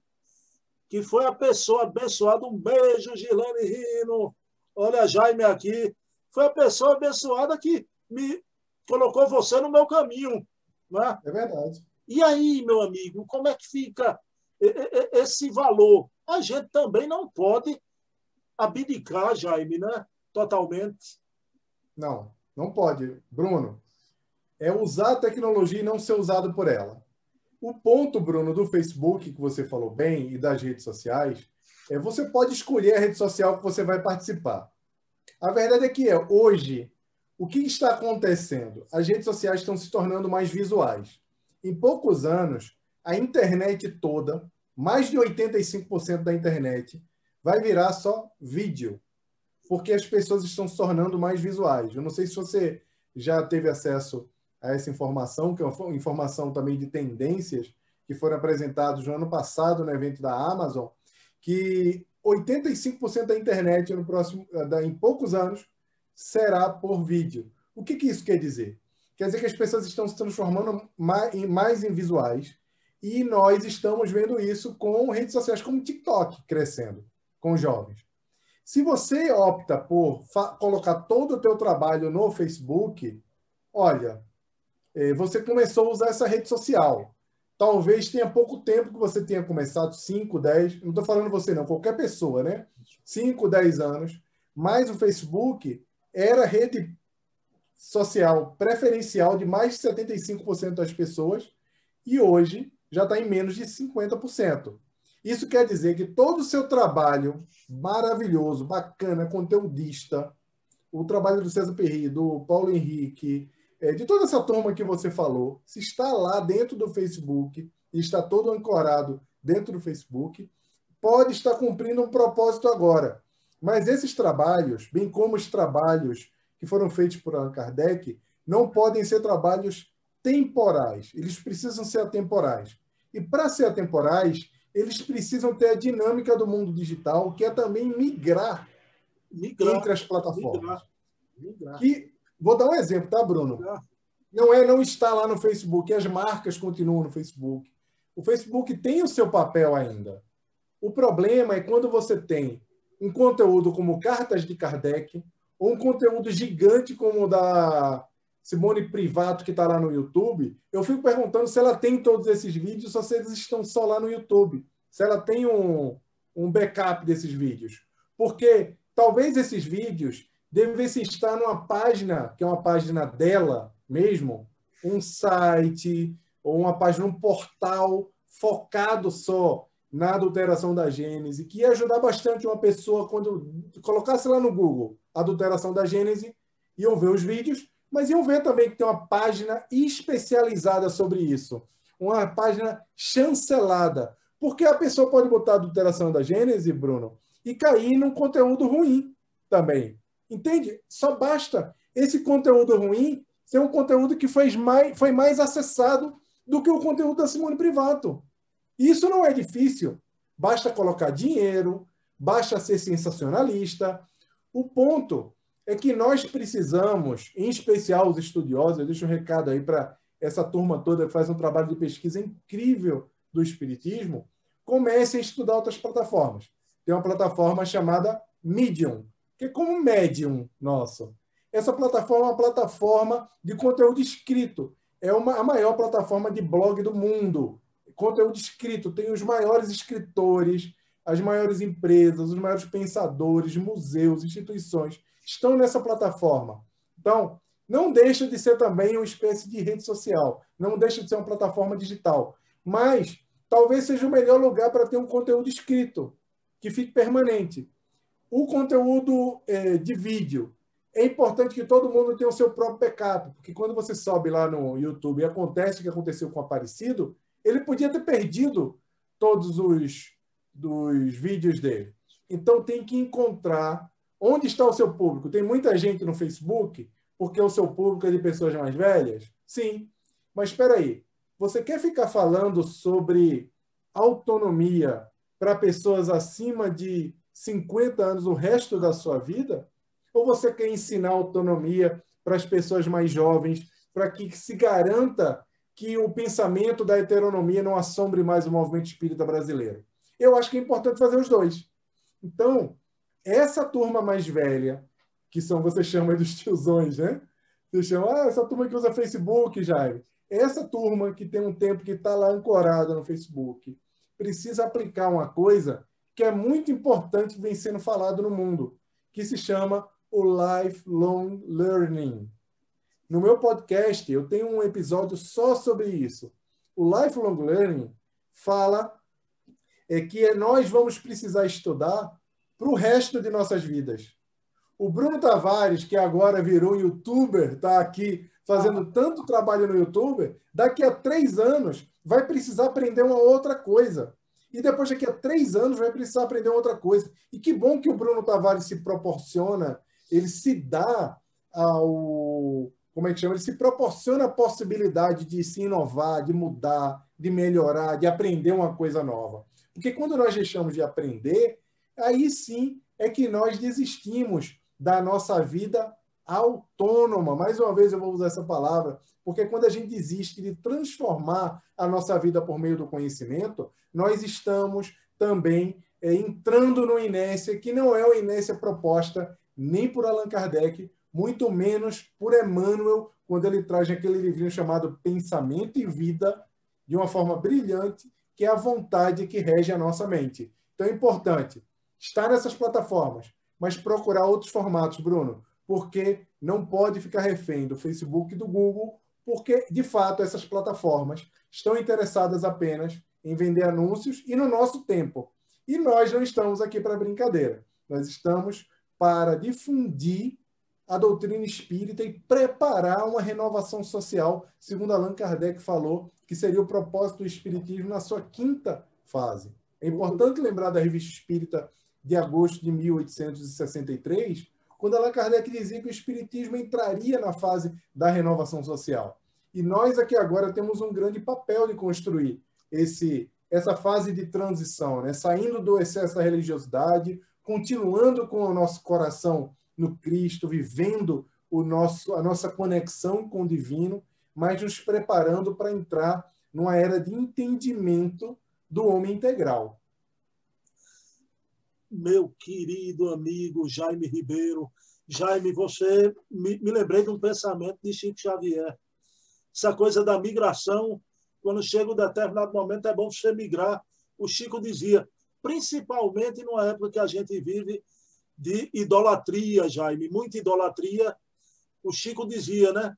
que foi a pessoa abençoada. Um beijo, Girlane Rino. Olha, Jaime aqui. Foi a pessoa abençoada que me colocou você no meu caminho. Né? É verdade. E aí, meu amigo, como é que fica esse valor? A gente também não pode abdicar, Jaime, né? Totalmente. Não, não pode. Bruno, é usar a tecnologia e não ser usado por ela. O ponto, Bruno, do Facebook, que você falou bem, e das redes sociais, é você pode escolher a rede social que você vai participar. A verdade é que hoje, o que está acontecendo? As redes sociais estão se tornando mais visuais. Em poucos anos, a internet toda, mais de 85% da internet, vai virar só vídeo, porque as pessoas estão se tornando mais visuais. Eu não sei se você já teve acesso a essa informação, que é uma informação também de tendências que foram apresentadas no ano passado no evento da Amazon, que 85% da internet em poucos anos será por vídeo. O que isso quer dizer? Quer dizer que as pessoas estão se transformando mais em visuais e nós estamos vendo isso com redes sociais como o TikTok crescendo com jovens. Se você opta por colocar todo o teu trabalho no Facebook, olha, você começou a usar essa rede social. Talvez tenha pouco tempo que você tenha começado, 5, 10, não estou falando você não, qualquer pessoa, né? 5, 10 anos, mas o Facebook era a rede social preferencial de mais de 75% das pessoas e hoje já está em menos de 50%. Isso quer dizer que todo o seu trabalho maravilhoso, bacana, conteudista, o trabalho do César Perry, do Paulo Henrique, de toda essa turma que você falou, se está lá dentro do Facebook e está todo ancorado dentro do Facebook, pode estar cumprindo um propósito agora. Mas esses trabalhos, bem como os trabalhos que foram feitos por Allan Kardec, não podem ser trabalhos temporais. Eles precisam ser atemporais. E para ser atemporais, eles precisam ter a dinâmica do mundo digital, que é também migrar entre as plataformas. Vou dar um exemplo, tá, Bruno? Não está lá no Facebook, as marcas continuam no Facebook. O Facebook tem o seu papel ainda. O problema é quando você tem um conteúdo como Cartas de Kardec, ou um conteúdo gigante como o da Simone Privato, que está lá no YouTube, eu fico perguntando se ela tem todos esses vídeos ou se eles estão só lá no YouTube. Se ela tem um backup desses vídeos. Porque talvez esses vídeos devessem estar numa página, que é uma página dela mesmo, um site ou uma página, um portal focado só na adulteração da Gênese, que ia ajudar bastante uma pessoa quando colocasse lá no Google adulteração da Gênese, iam ver os vídeos, mas iam ver também que tem uma página especializada sobre isso, uma página chancelada, porque a pessoa pode botar adulteração da Gênese, Bruno, e cair num conteúdo ruim também. Entende? Só basta esse conteúdo ruim ser um conteúdo que foi mais acessado do que o conteúdo da Simone Privato. Isso não é difícil. Basta colocar dinheiro, basta ser sensacionalista. O ponto é que nós precisamos, em especial os estudiosos, eu deixo um recado aí para essa turma toda que faz um trabalho de pesquisa incrível do Espiritismo, comecem a estudar outras plataformas. Tem uma plataforma chamada Medium, que é como um Medium nosso. Essa plataforma é uma plataforma de conteúdo escrito. É a maior plataforma de blog do mundo. Conteúdo escrito. Tem os maiores escritores, as maiores empresas, os maiores pensadores, museus, instituições estão nessa plataforma. Então, não deixa de ser também uma espécie de rede social. Não deixa de ser uma plataforma digital. Mas talvez seja o melhor lugar para ter um conteúdo escrito, que fique permanente. O conteúdo de vídeo. É importante que todo mundo tenha o seu próprio backup, porque quando você sobe lá no YouTube e acontece o que aconteceu com o Aparecido, ele podia ter perdido todos os vídeos dele. Então tem que encontrar onde está o seu público. Tem muita gente no Facebook, porque o seu público é de pessoas mais velhas? Sim. Mas espera aí, você quer ficar falando sobre autonomia para pessoas acima de 50 anos o resto da sua vida? Ou você quer ensinar autonomia para as pessoas mais jovens, para que se garanta que o pensamento da heteronomia não assombre mais o movimento espírita brasileiro? Eu acho que é importante fazer os dois. Então, essa turma mais velha, que são, você chama dos tiozões, né? Você chama, essa turma que usa Facebook, Jaime. Essa turma que tem um tempo que está lá ancorada no Facebook, precisa aplicar uma coisa que é muito importante que vem sendo falado no mundo, que se chama o lifelong learning. No meu podcast, eu tenho um episódio só sobre isso. O lifelong learning fala que nós vamos precisar estudar para o resto de nossas vidas. O Bruno Tavares, que agora virou youtuber, está aqui fazendo tanto trabalho no YouTube, daqui a 3 anos vai precisar aprender uma outra coisa. E depois, daqui a 3 anos, vai precisar aprender outra coisa. E que bom que o Bruno Tavares se proporciona, ele se dá ao... Como é que chama? Ele se proporciona a possibilidade de se inovar, de mudar, de melhorar, de aprender uma coisa nova. Porque quando nós deixamos de aprender, aí sim é que nós desistimos da nossa vida autônoma. Mais uma vez eu vou usar essa palavra, porque quando a gente desiste de transformar a nossa vida por meio do conhecimento, nós estamos também entrando numa inércia que não é uma inércia proposta nem por Allan Kardec, muito menos por Emmanuel, quando ele traz aquele livrinho chamado Pensamento e Vida, de uma forma brilhante, que é a vontade que rege a nossa mente. Então é importante estar nessas plataformas, mas procurar outros formatos, Bruno, porque não pode ficar refém do Facebook e do Google, porque, de fato, essas plataformas estão interessadas apenas em vender anúncios e no nosso tempo. E nós não estamos aqui para brincadeira. Nós estamos para difundir a doutrina espírita e preparar uma renovação social, segundo Allan Kardec falou, que seria o propósito do espiritismo na sua 5ª fase. É importante lembrar da Revista Espírita de agosto de 1863, quando Allan Kardec dizia que o espiritismo entraria na fase da renovação social. E nós aqui agora temos um grande papel de construir essa fase de transição, né? Saindo do excesso da religiosidade, continuando com o nosso coração no Cristo, vivendo a nossa conexão com o divino, mas nos preparando para entrar numa era de entendimento do homem integral. meu querido amigo Jaime Ribeiro. Jaime, você me lembrei de um pensamento de Chico Xavier. Essa coisa da migração, quando chega um determinado momento, é bom você migrar. O Chico dizia, principalmente numa época que a gente vive de idolatria, Jaime, muita idolatria. O Chico dizia, né?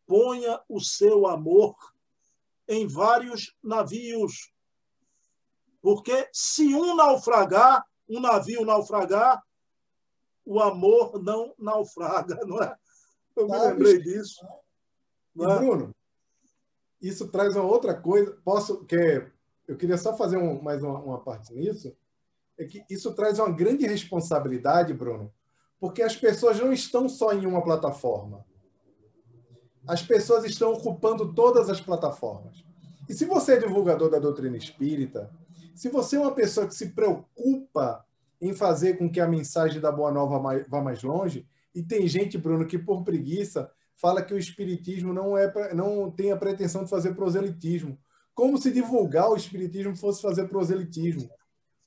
Ponha o seu amor em vários navios, porque se um navio naufragar, o amor não naufraga, não é? Eu me lembrei disso. E, Bruno, isso traz uma outra coisa. Eu queria só fazer mais uma parte nisso. É que isso traz uma grande responsabilidade, Bruno, porque as pessoas não estão só em uma plataforma. As pessoas estão ocupando todas as plataformas. E se você é divulgador da doutrina espírita, se você é uma pessoa que se preocupa em fazer com que a mensagem da Boa Nova vá mais longe, e tem gente, Bruno, que por preguiça fala que o espiritismo não tem a pretensão de fazer proselitismo, como se divulgar o espiritismo fosse fazer proselitismo.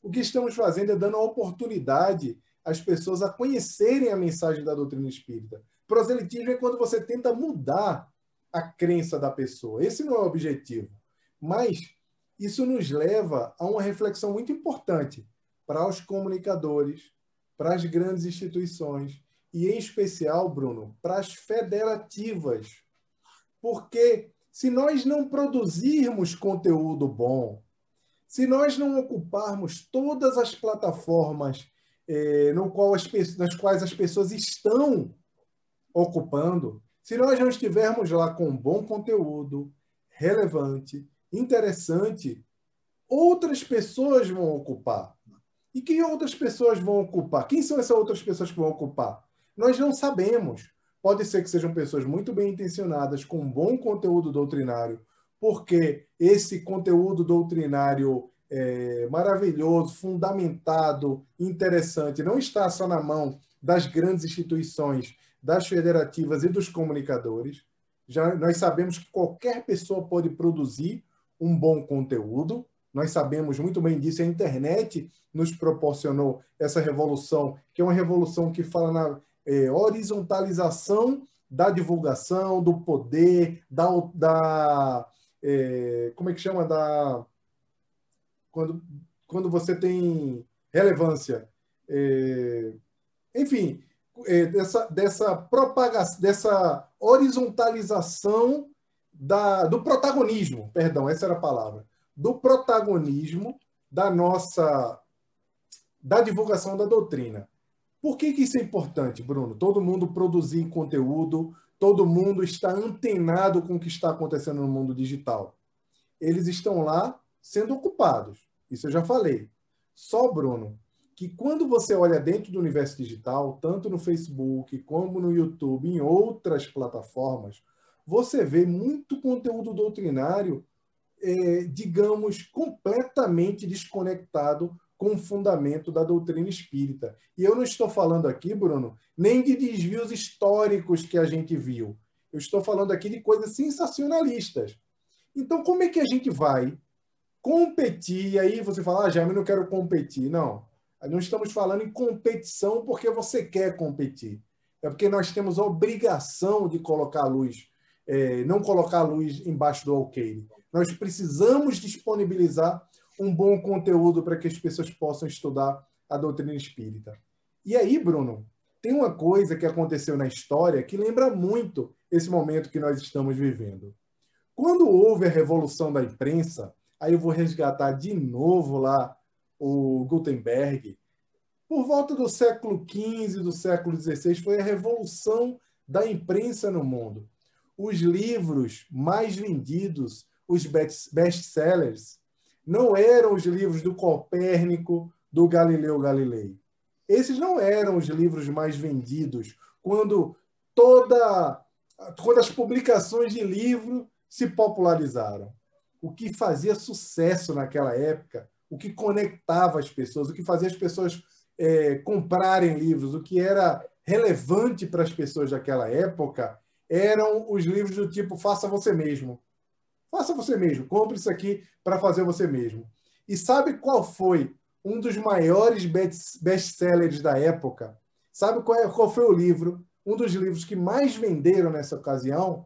O que estamos fazendo é dando a oportunidade às pessoas a conhecerem a mensagem da doutrina espírita. Proselitismo é quando você tenta mudar a crença da pessoa. Esse não é o objetivo. Mas isso nos leva a uma reflexão muito importante para os comunicadores, para as grandes instituições e, em especial, Bruno, para as federativas. Porque se nós não produzirmos conteúdo bom, se nós não ocuparmos todas as plataformas nas quais as pessoas estão ocupando, se nós não estivermos lá com bom conteúdo, relevante, interessante, outras pessoas vão ocupar. E que outras pessoas vão ocupar? Quem são essas outras pessoas que vão ocupar? Nós não sabemos. Pode ser que sejam pessoas muito bem intencionadas, com bom conteúdo doutrinário, porque esse conteúdo doutrinário maravilhoso, fundamentado, interessante, não está só na mão das grandes instituições, das federativas e dos comunicadores. Nós sabemos que qualquer pessoa pode produzir um bom conteúdo. Nós sabemos muito bem disso. A internet nos proporcionou essa revolução, que é uma revolução que fala na horizontalização da divulgação, do poder, como é que chama? Quando você tem relevância. Enfim, dessa propagação, dessa horizontalização do protagonismo, perdão, essa era a palavra, do protagonismo da divulgação da doutrina. Por que isso é importante, Bruno? Todo mundo produzir conteúdo, todo mundo está antenado com o que está acontecendo no mundo digital. Eles estão lá sendo ocupados. Isso eu já falei. Só, Bruno, que quando você olha dentro do universo digital, tanto no Facebook como no YouTube, em outras plataformas, você vê muito conteúdo doutrinário, digamos, completamente desconectado com o fundamento da doutrina espírita. E eu não estou falando aqui, Bruno, nem de desvios históricos que a gente viu. Eu estou falando aqui de coisas sensacionalistas. Então, como é que a gente vai competir? E aí você fala, Jaime, eu não quero competir. Não. Não estamos falando em competição porque você quer competir. É porque nós temos a obrigação de colocar a luz, não colocar a luz embaixo do alqueire. Nós precisamos disponibilizar um bom conteúdo para que as pessoas possam estudar a doutrina espírita. E aí, Bruno, tem uma coisa que aconteceu na história que lembra muito esse momento que nós estamos vivendo. Quando houve a revolução da imprensa, aí eu vou resgatar de novo lá o Gutenberg, por volta do século XV, do século XVI, foi a revolução da imprensa no mundo. Os livros mais vendidos, os best-sellers, não eram os livros do Copérnico, do Galileu Galilei. Esses não eram os livros mais vendidos quando as publicações de livro se popularizaram. O que fazia sucesso naquela época, o que conectava as pessoas, o que fazia as pessoas comprarem livros, o que era relevante para as pessoas daquela época, eram os livros do tipo faça você mesmo. Faça você mesmo, compre isso aqui para fazer você mesmo. E sabe qual foi um dos maiores best-sellers da época. Sabe qual foi o livro? Um dos livros que mais venderam nessa ocasião?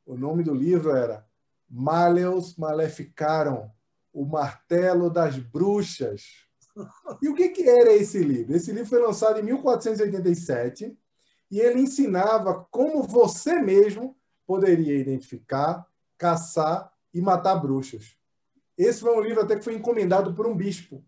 O nome do livro era Maleus Maleficarum, o Martelo das Bruxas. E o que era esse livro? Esse livro foi lançado em 1487 e ele ensinava como você mesmo poderia identificar, caçar e matar bruxas. Esse foi um livro até que foi encomendado por um bispo,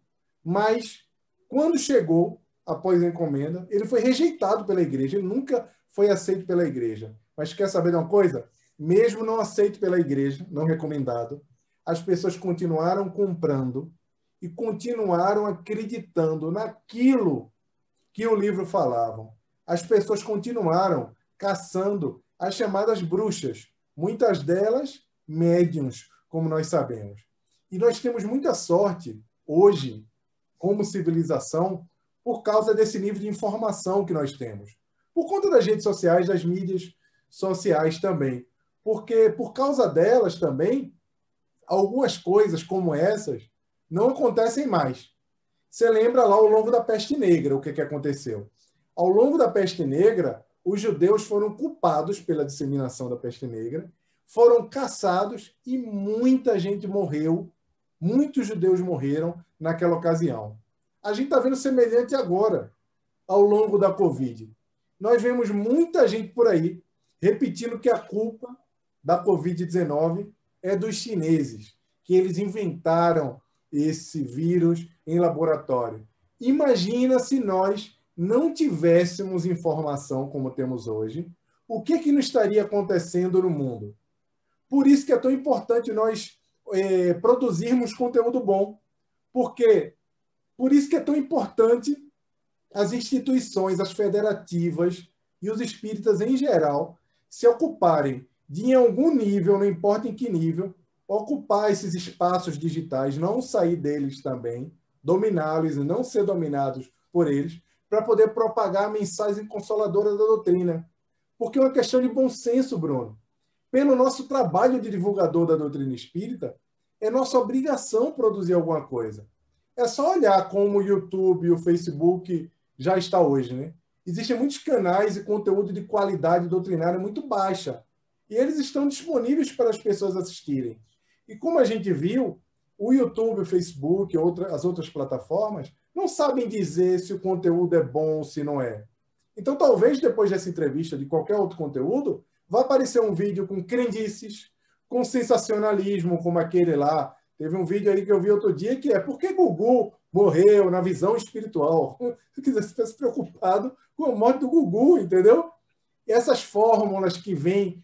mas quando chegou, após a encomenda, ele foi rejeitado pela igreja, ele nunca foi aceito pela igreja. Mas quer saber de uma coisa? Mesmo não aceito pela igreja, não recomendado, as pessoas continuaram comprando e continuaram acreditando naquilo que o livro falava. As pessoas continuaram caçando as chamadas bruxas, muitas delas médiuns, como nós sabemos. E nós temos muita sorte hoje, como civilização, por causa desse nível de informação que nós temos. Por conta das redes sociais, das mídias sociais também. Porque, por causa delas também, algumas coisas como essas não acontecem mais. Você lembra lá ao longo da Peste Negra o que aconteceu? Ao longo da Peste Negra, os judeus foram culpados pela disseminação da Peste Negra, foram caçados e muita gente morreu, muitos judeus morreram naquela ocasião. A gente está vendo semelhante agora, ao longo da Covid. Nós vemos muita gente por aí repetindo que a culpa da Covid-19 é dos chineses, que eles inventaram esse vírus em laboratório. Imagina se nós não tivéssemos informação como temos hoje, o que não estaria acontecendo no mundo? Por isso que é tão importante nós produzirmos conteúdo bom, porque por isso que é tão importante as instituições, as federativas e os espíritas em geral se ocuparem de, em algum nível, não importa em que nível, ocupar esses espaços digitais, não sair deles também, dominá-los e não ser dominados por eles, para poder propagar a mensagem consoladora da doutrina. Porque é uma questão de bom senso, Bruno. Pelo nosso trabalho de divulgador da doutrina espírita, é nossa obrigação produzir alguma coisa. É só olhar como o YouTube e o Facebook já está hoje, né? Existem muitos canais e conteúdo de qualidade doutrinária muito baixa. E eles estão disponíveis para as pessoas assistirem. E como a gente viu, o YouTube, o Facebook, as outras plataformas, não sabem dizer se o conteúdo é bom ou se não é. Então, talvez, depois dessa entrevista, de qualquer outro conteúdo, vai aparecer um vídeo com crendices, com sensacionalismo, como aquele lá. Teve um vídeo aí que eu vi outro dia que é por que Gugu morreu na visão espiritual? Se quiser, se fosse preocupado com a morte do Gugu, entendeu? E essas fórmulas que vêm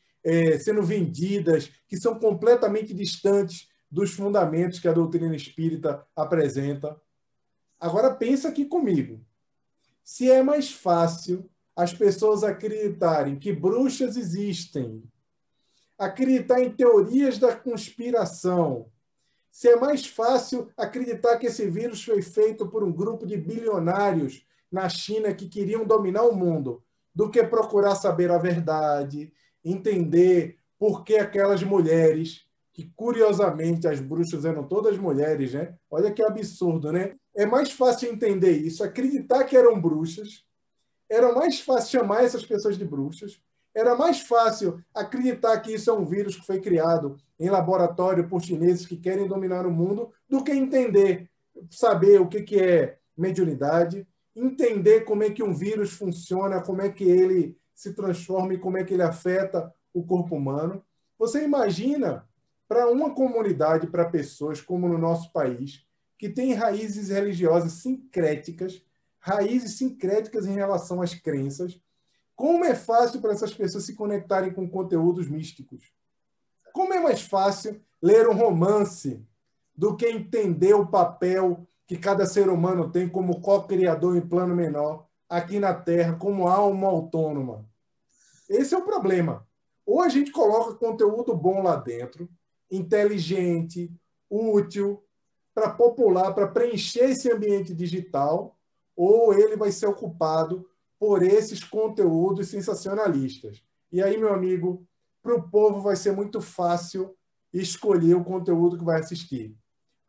sendo vendidas, que são completamente distantes dos fundamentos que a doutrina espírita apresenta. Agora pensa aqui comigo. Se é mais fácil as pessoas acreditarem que bruxas existem, acreditar em teorias da conspiração, se é mais fácil acreditar que esse vírus foi feito por um grupo de bilionários na China que queriam dominar o mundo, do que procurar saber a verdade, entender por que aquelas mulheres, que curiosamente as bruxas eram todas mulheres, né? Olha que absurdo, né? É mais fácil entender isso, acreditar que eram bruxas, era mais fácil chamar essas pessoas de bruxas, era mais fácil acreditar que isso é um vírus que foi criado em laboratório por chineses que querem dominar o mundo, do que entender, saber o que é mediunidade, entender como é que um vírus funciona, como é que ele se transforma e como é que ele afeta o corpo humano. Você imagina, para uma comunidade, para pessoas como no nosso país, que tem raízes religiosas sincréticas, raízes sincréticas em relação às crenças, como é fácil para essas pessoas se conectarem com conteúdos místicos? Como é mais fácil ler um romance do que entender o papel que cada ser humano tem como co-criador em plano menor aqui na Terra, como alma autônoma? Esse é o problema. Ou a gente coloca conteúdo bom lá dentro, inteligente, útil, para popular, para preencher esse ambiente digital, ou ele vai ser ocupado por esses conteúdos sensacionalistas. E aí, meu amigo, para o povo vai ser muito fácil escolher o conteúdo que vai assistir,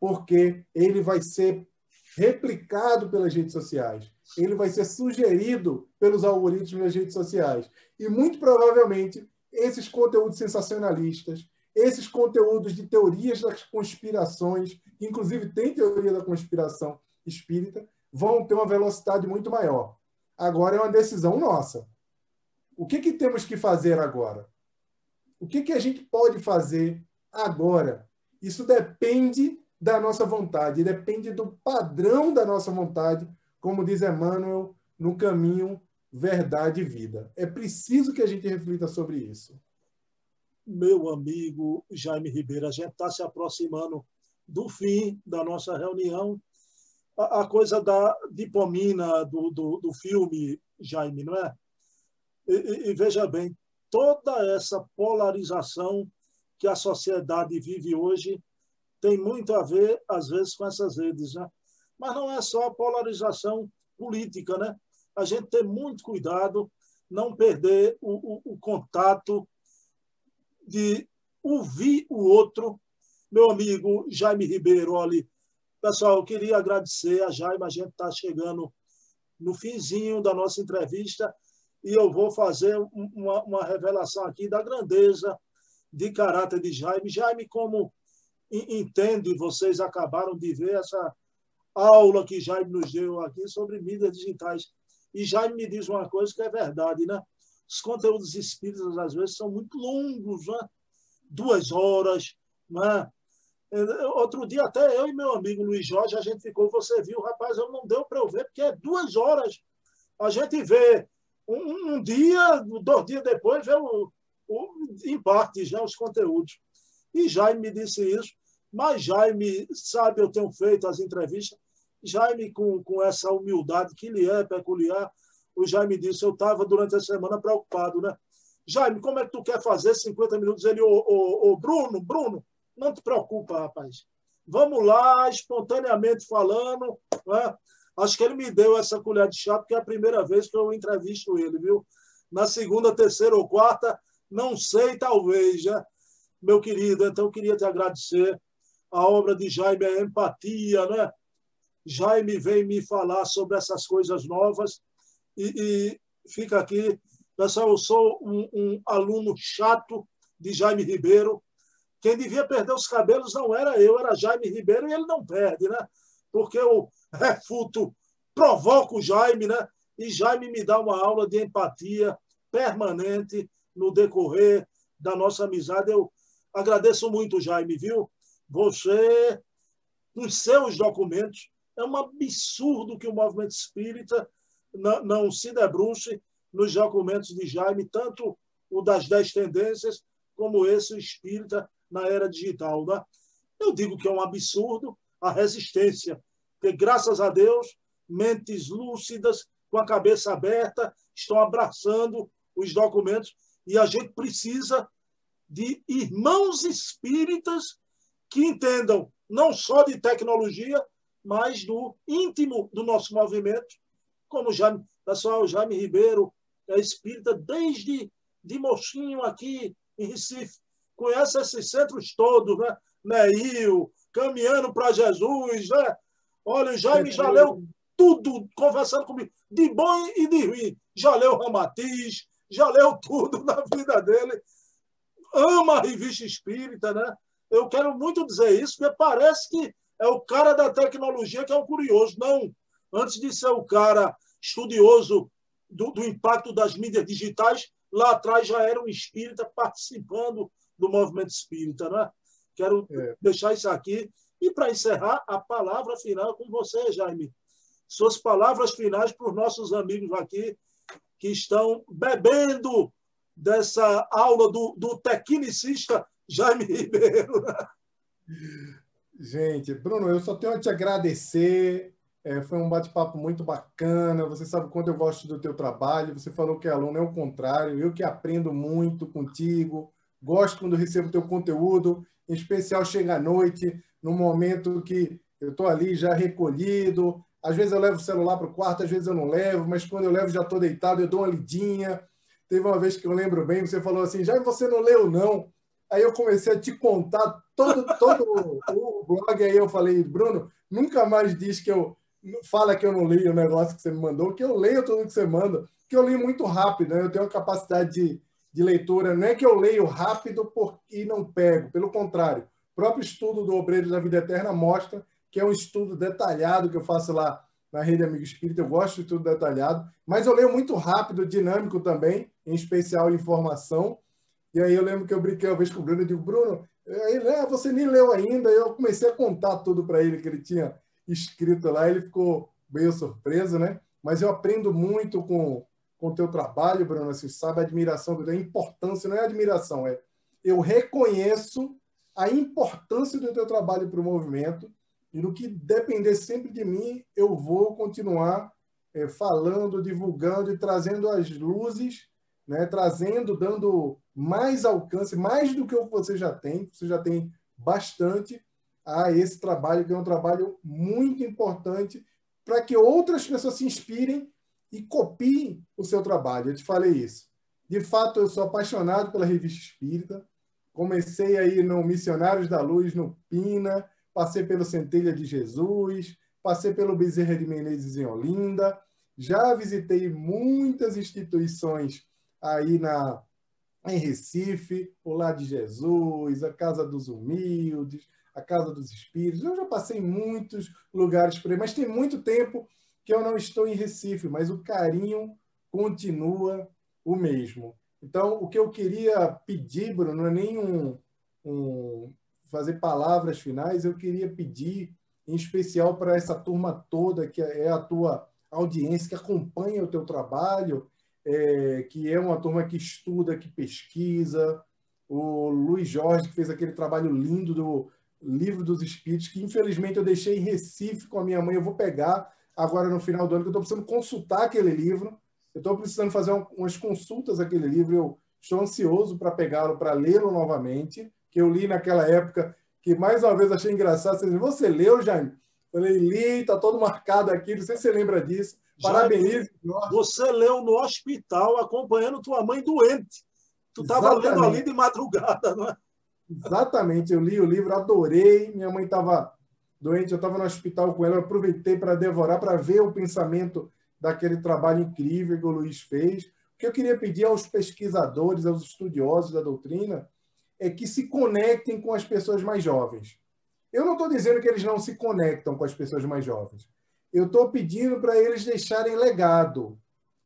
porque ele vai ser replicado pelas redes sociais. Ele vai ser sugerido pelos algoritmos das redes sociais. E, muito provavelmente, esses conteúdos sensacionalistas, esses conteúdos de teorias das conspirações, que inclusive tem teoria da conspiração espírita, vão ter uma velocidade muito maior. Agora é uma decisão nossa. O que temos que fazer agora? O que a gente pode fazer agora? Isso depende da nossa vontade, depende do padrão da nossa vontade, como diz Emmanuel, no caminho, verdade e vida. É preciso que a gente reflita sobre isso. Meu amigo Jaime Ribeiro, a gente está se aproximando do fim da nossa reunião. A coisa da dipomina do filme, Jaime, não é? E veja bem, toda essa polarização que a sociedade vive hoje tem muito a ver, às vezes, com essas redes, né? Mas não é só a polarização política, né? A gente tem muito cuidado, não perder o contato de ouvir o outro. Meu amigo Jaime Ribeiro, olha, pessoal, eu queria agradecer a Jaime, a gente está chegando no finzinho da nossa entrevista e eu vou fazer uma revelação aqui da grandeza de caráter de Jaime. Jaime, como entende, vocês acabaram de ver essa aula que Jaime nos deu aqui sobre mídias digitais. E Jaime me diz uma coisa que é verdade, né? Os conteúdos espíritas, às vezes, são muito longos, né? 2 horas, né? Outro dia, até eu e meu amigo Luiz Jorge, a gente ficou, você viu, rapaz, eu não deu para eu ver, porque é 2 horas. A gente vê um dia, 2 dias depois, vê em partes, já os conteúdos. E Jaime me disse isso, mas Jaime, sabe, eu tenho feito as entrevistas, Jaime, com essa humildade que lhe é peculiar, o Jaime disse, eu estava durante a semana preocupado, né? Jaime, como é que tu quer fazer 50 minutos? Ele, Bruno, não te preocupa, rapaz. Vamos lá, espontaneamente falando, né? Acho que ele me deu essa colher de chá, porque é a primeira vez que eu entrevisto ele, viu? Na segunda, terceira ou quarta, não sei, talvez, né? Meu querido, então eu queria te agradecer. A obra de Jaime é empatia, né? Jaime vem me falar sobre essas coisas novas e fica aqui. Pessoal, eu sou um aluno chato de Jaime Ribeiro. Quem devia perder os cabelos não era eu, era Jaime Ribeiro, e ele não perde, né? Porque eu refuto, provoco o Jaime, né? E Jaime me dá uma aula de empatia permanente no decorrer da nossa amizade. Eu agradeço muito, Jaime, viu? Você, com seus documentos, é um absurdo que o movimento espírita não se debruce nos documentos de Jaime, tanto o das 10 tendências, como esse espírita na era digital, né? Eu digo que é um absurdo a resistência, porque, graças a Deus, mentes lúcidas, com a cabeça aberta, estão abraçando os documentos e a gente precisa de irmãos espíritas que entendam não só de tecnologia, mas do íntimo do nosso movimento, como Jaime, pessoal, Jaime Ribeiro é espírita desde de mocinho aqui em Recife, conhece esses centros todos, né? Neil, Caminhando para Jesus, né? Olha, o Jaime já leu tudo, conversando comigo, de bom e de ruim. Já leu Ramatiz, já leu tudo na vida dele. Ama a revista espírita, né? Eu quero muito dizer isso, porque parece que é o cara da tecnologia que é um curioso. Não, antes de ser o cara estudioso do impacto das mídias digitais, lá atrás já era um espírita participando do movimento espírita, né? Quero deixar isso aqui. E, para encerrar, a palavra final com você, Jaime. Suas palavras finais para os nossos amigos aqui que estão bebendo dessa aula do tecnicista Jaime Ribeiro. Gente, Bruno, eu só tenho a te agradecer. Foi um bate-papo muito bacana. Você sabe o quanto eu gosto do teu trabalho. Você falou que é aluno, é o contrário. Eu que aprendo muito contigo. Gosto quando recebo teu conteúdo. Em especial, chega à noite, no momento que eu estou ali já recolhido. Às vezes eu levo o celular para o quarto, às vezes eu não levo. Mas quando eu levo, já estou deitado, eu dou uma lidinha. Teve uma vez que eu lembro bem, você falou assim, já você não leu, não. Aí eu comecei a te contar todo o blog. Aí eu falei, Bruno, nunca mais diz que eu fala que eu não leio o negócio que você me mandou, que eu leio tudo que você manda, que eu leio muito rápido, né? Eu tenho uma capacidade de leitura, não é que eu leio rápido e não pego, pelo contrário. O próprio estudo do Obreiro da Vida Eterna mostra que é um estudo detalhado que eu faço lá na Rede Amigo Espírita, eu gosto de estudo detalhado, mas eu leio muito rápido, dinâmico também, em especial informação. E aí eu lembro que eu brinquei uma vez com o Bruno, eu digo, Bruno, você nem leu ainda, eu comecei a contar tudo para ele que ele tinha escrito lá, ele ficou meio surpreso, né? Mas eu aprendo muito com o teu trabalho, Bruno, você sabe a admiração, a importância, não é admiração, eu reconheço a importância do teu trabalho para o movimento e no que depender sempre de mim, eu vou continuar falando, divulgando e trazendo as luzes, né? Trazendo, dando mais alcance, mais do que o que você já tem bastante a esse trabalho, que é um trabalho muito importante para que outras pessoas se inspirem e copiem o seu trabalho. Eu te falei isso. De fato, eu sou apaixonado pela Revista Espírita. Comecei aí no Missionários da Luz, no Pina, passei pelo Centelha de Jesus, passei pelo Bezerra de Menezes em Olinda, já visitei muitas instituições aí em Recife, o Lar de Jesus, a Casa dos Humildes, a Casa dos Espíritos. Eu já passei em muitos lugares por aí, mas tem muito tempo que eu não estou em Recife, mas o carinho continua o mesmo. Então, o que eu queria pedir, Bruno, não é nem fazer palavras finais, eu queria pedir, em especial para essa turma toda, que é a tua audiência, que acompanha o teu trabalho, que é uma turma que estuda, que pesquisa, o Luiz Jorge, que fez aquele trabalho lindo do Livro dos Espíritos, que infelizmente eu deixei em Recife com a minha mãe, eu vou pegar agora no final do ano, que eu estou precisando consultar aquele livro, eu estou precisando fazer umas consultas àquele livro, eu estou ansioso para pegá-lo, para lê-lo novamente, que eu li naquela época, que mais uma vez achei engraçado, você leu, Jaime? Eu falei, li, está todo marcado aqui, não sei se você lembra disso, parabenizo. Você leu no hospital acompanhando tua mãe doente. Tu estava lendo ali de madrugada, não é? Exatamente, eu li o livro, adorei. Minha mãe estava doente, eu estava no hospital com ela, eu aproveitei para devorar, para ver o pensamento daquele trabalho incrível que o Luiz fez. O que eu queria pedir aos pesquisadores, aos estudiosos da doutrina, é que se conectem com as pessoas mais jovens. Eu não estou dizendo que eles não se conectam com as pessoas mais jovens. Eu estou pedindo para eles deixarem legado.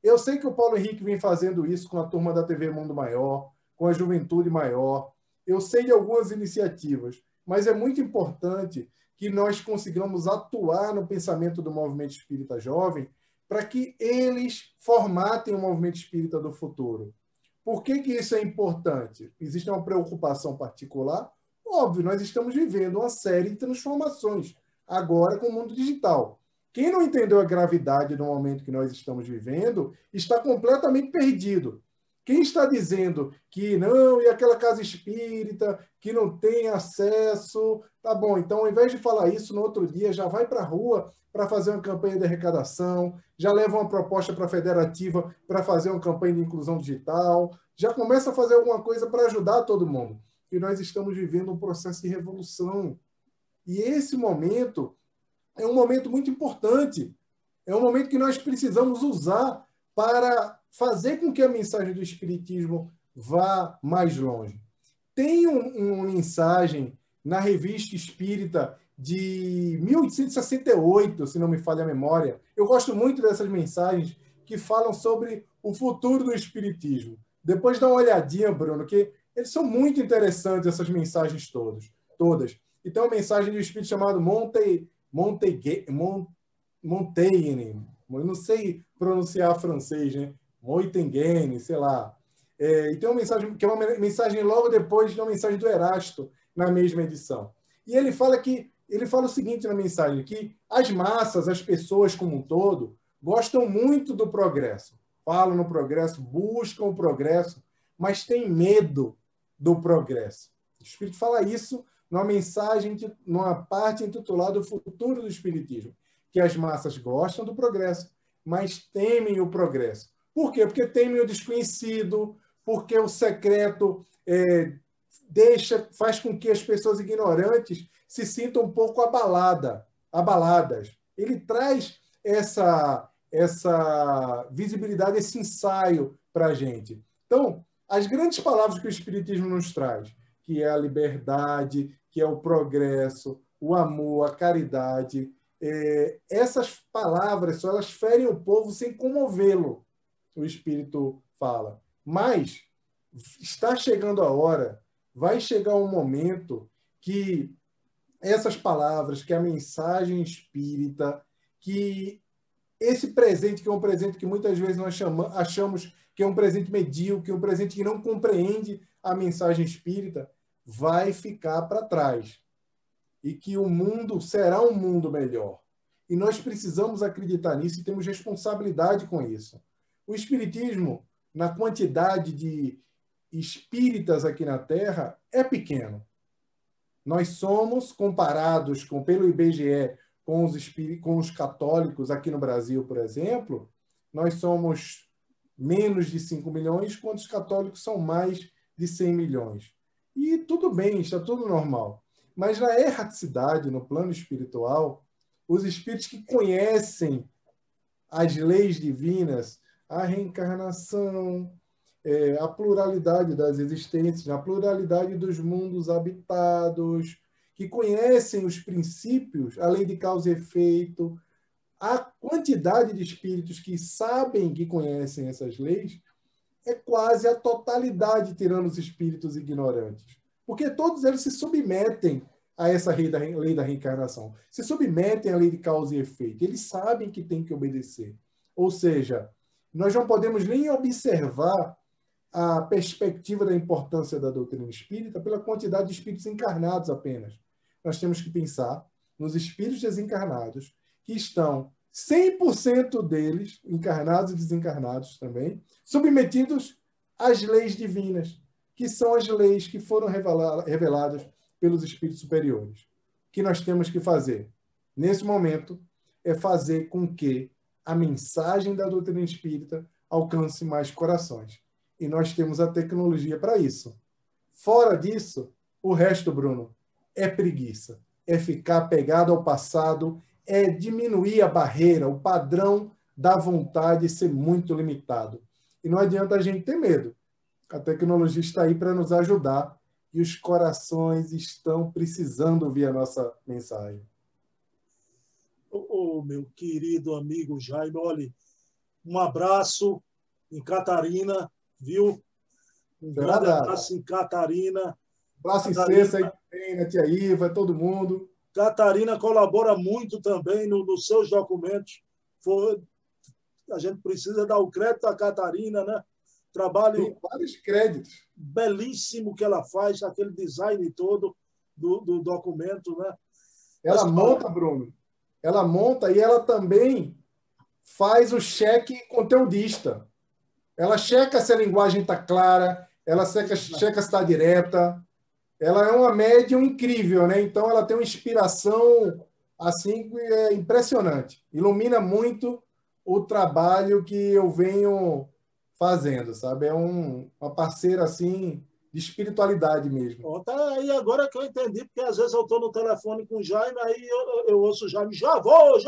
Eu sei que o Paulo Henrique vem fazendo isso com a turma da TV Mundo Maior, com a Juventude Maior. Eu sei de algumas iniciativas, mas é muito importante que nós consigamos atuar no pensamento do movimento espírita jovem para que eles formatem o movimento espírita do futuro. Por que isso é importante? Existe uma preocupação particular? Óbvio, nós estamos vivendo uma série de transformações, agora com o mundo digital. Quem não entendeu a gravidade do momento que nós estamos vivendo está completamente perdido. Quem está dizendo que não, e aquela casa espírita, que não tem acesso, tá bom, então ao invés de falar isso, no outro dia já vai para a rua para fazer uma campanha de arrecadação, já leva uma proposta para a federativa para fazer uma campanha de inclusão digital, já começa a fazer alguma coisa para ajudar todo mundo. E nós estamos vivendo um processo de revolução. E esse momento é um momento muito importante. É um momento que nós precisamos usar para fazer com que a mensagem do Espiritismo vá mais longe. Tem uma mensagem na Revista Espírita de 1868, se não me falha a memória. Eu gosto muito dessas mensagens que falam sobre o futuro do Espiritismo. Depois dá uma olhadinha, Bruno, que eles são muito interessantes, essas mensagens todas. E tem uma mensagem de um espírito chamado Montaigne, eu não sei pronunciar francês, né? Montaigne, sei lá. E tem uma mensagem, que é uma mensagem logo depois de uma mensagem do Erasto, na mesma edição. E ele fala o seguinte na mensagem, que as massas, as pessoas como um todo, gostam muito do progresso. Falam no progresso, buscam o progresso, mas têm medo do progresso. O Espírito fala isso numa mensagem, numa parte intitulada O Futuro do Espiritismo, que as massas gostam do progresso, mas temem o progresso. Por quê? Porque temem o desconhecido, porque o secreto faz com que as pessoas ignorantes se sintam um pouco abaladas. Ele traz essa visibilidade, esse ensaio para a gente. Então, as grandes palavras que o Espiritismo nos traz, que é a liberdade, que é o progresso, o amor, a caridade, essas palavras só elas ferem o povo sem comovê-lo, o Espírito fala. Mas está chegando a hora, vai chegar um momento que essas palavras, que a mensagem espírita, que esse presente, que é um presente que muitas vezes nós achamos que é um presente medíocre, um presente que não compreende a mensagem espírita, vai ficar para trás. E que o mundo será um mundo melhor. E nós precisamos acreditar nisso e temos responsabilidade com isso. O Espiritismo, na quantidade de espíritas aqui na Terra, é pequeno. Nós somos, comparados pelo IBGE, com os católicos aqui no Brasil, por exemplo, nós somos menos de 5 milhões, quando os católicos são mais de 100 milhões. E tudo bem, está tudo normal. Mas na erraticidade, no plano espiritual, os espíritos que conhecem as leis divinas, a reencarnação, a pluralidade das existências, a pluralidade dos mundos habitados, que conhecem os princípios, a lei de causa e efeito, a quantidade de espíritos que sabem, que conhecem essas leis, é quase a totalidade, tirando os espíritos ignorantes. Porque todos eles se submetem a essa lei da reencarnação, se submetem à lei de causa e efeito. Eles sabem que tem que obedecer. Ou seja, nós não podemos nem observar a perspectiva da importância da doutrina espírita pela quantidade de espíritos encarnados apenas. Nós temos que pensar nos espíritos desencarnados, que estão 100% deles, encarnados e desencarnados também, submetidos às leis divinas, que são as leis que foram reveladas pelos espíritos superiores. O que nós temos que fazer, nesse momento, é fazer com que a mensagem da doutrina espírita alcance mais corações. E nós temos a tecnologia para isso. Fora disso, o resto, Bruno, é preguiça. É ficar pegado ao passado, é diminuir a barreira, o padrão da vontade ser muito limitado. E não adianta a gente ter medo. A tecnologia está aí para nos ajudar e os corações estão precisando ouvir a nossa mensagem. Meu querido amigo Jaime, olha, um abraço em Catarina, viu? Um grande abraço em Catarina. Abraço em Cessa aí também, né, tia Iva, todo mundo. Catarina colabora muito também nos seus documentos. A gente precisa dar o crédito à Catarina, né? Trabalho tem vários créditos. Belíssimo que ela faz, aquele design todo do documento, né? Ela monta, Bruno. Ela monta e ela também faz o cheque conteudista. Ela checa se a linguagem está clara, ela checa se está direta. Ela é uma médium incrível, né? Então ela tem uma inspiração assim impressionante. Ilumina muito o trabalho que eu venho fazendo, sabe? É uma parceira assim de espiritualidade mesmo. Tá aí agora que eu entendi, porque às vezes eu estou no telefone com o Jaime, aí eu ouço o Jaime, já vou.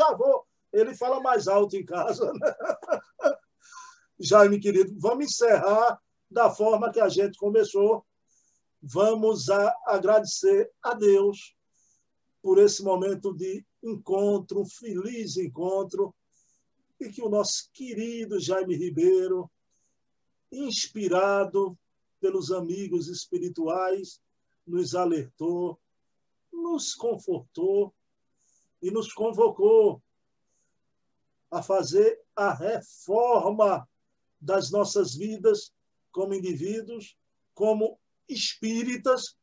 Ele fala mais alto em casa, né? Jaime, querido, vamos encerrar da forma que a gente começou. Vamos agradecer a Deus por esse momento de encontro, um feliz encontro, e que o nosso querido Jaime Ribeiro, inspirado pelos amigos espirituais, nos alertou, nos confortou e nos convocou a fazer a reforma das nossas vidas como indivíduos, como espíritas,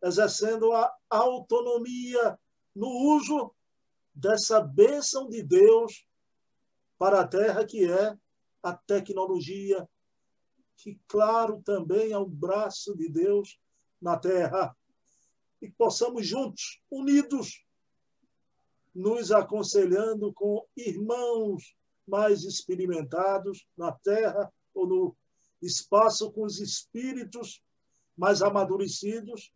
exercendo a autonomia no uso dessa bênção de Deus para a Terra, que é a tecnologia, que, claro, também é um braço de Deus na Terra. E que possamos juntos, unidos, nos aconselhando com irmãos mais experimentados na Terra ou no espaço, com os espíritos mais amadurecidos,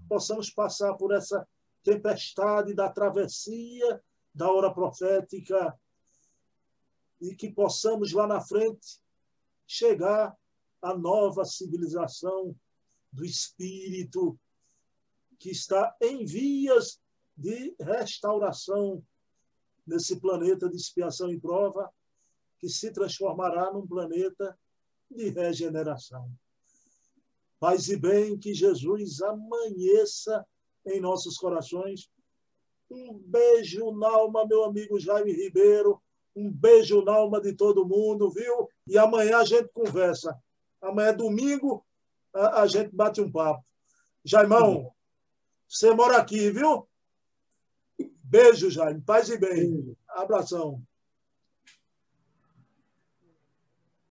possamos passar por essa tempestade da travessia da hora profética e que possamos lá na frente chegar à nova civilização do espírito que está em vias de restauração nesse planeta de expiação e prova, que se transformará num planeta de regeneração. Paz e bem, que Jesus amanheça em nossos corações. Um beijo na alma, meu amigo Jaime Ribeiro. Um beijo na alma de todo mundo, viu? E amanhã a gente conversa. Amanhã é domingo, a gente bate um papo. Jaimão, você mora aqui, viu? Beijo, Jaime. Paz e bem. Abração.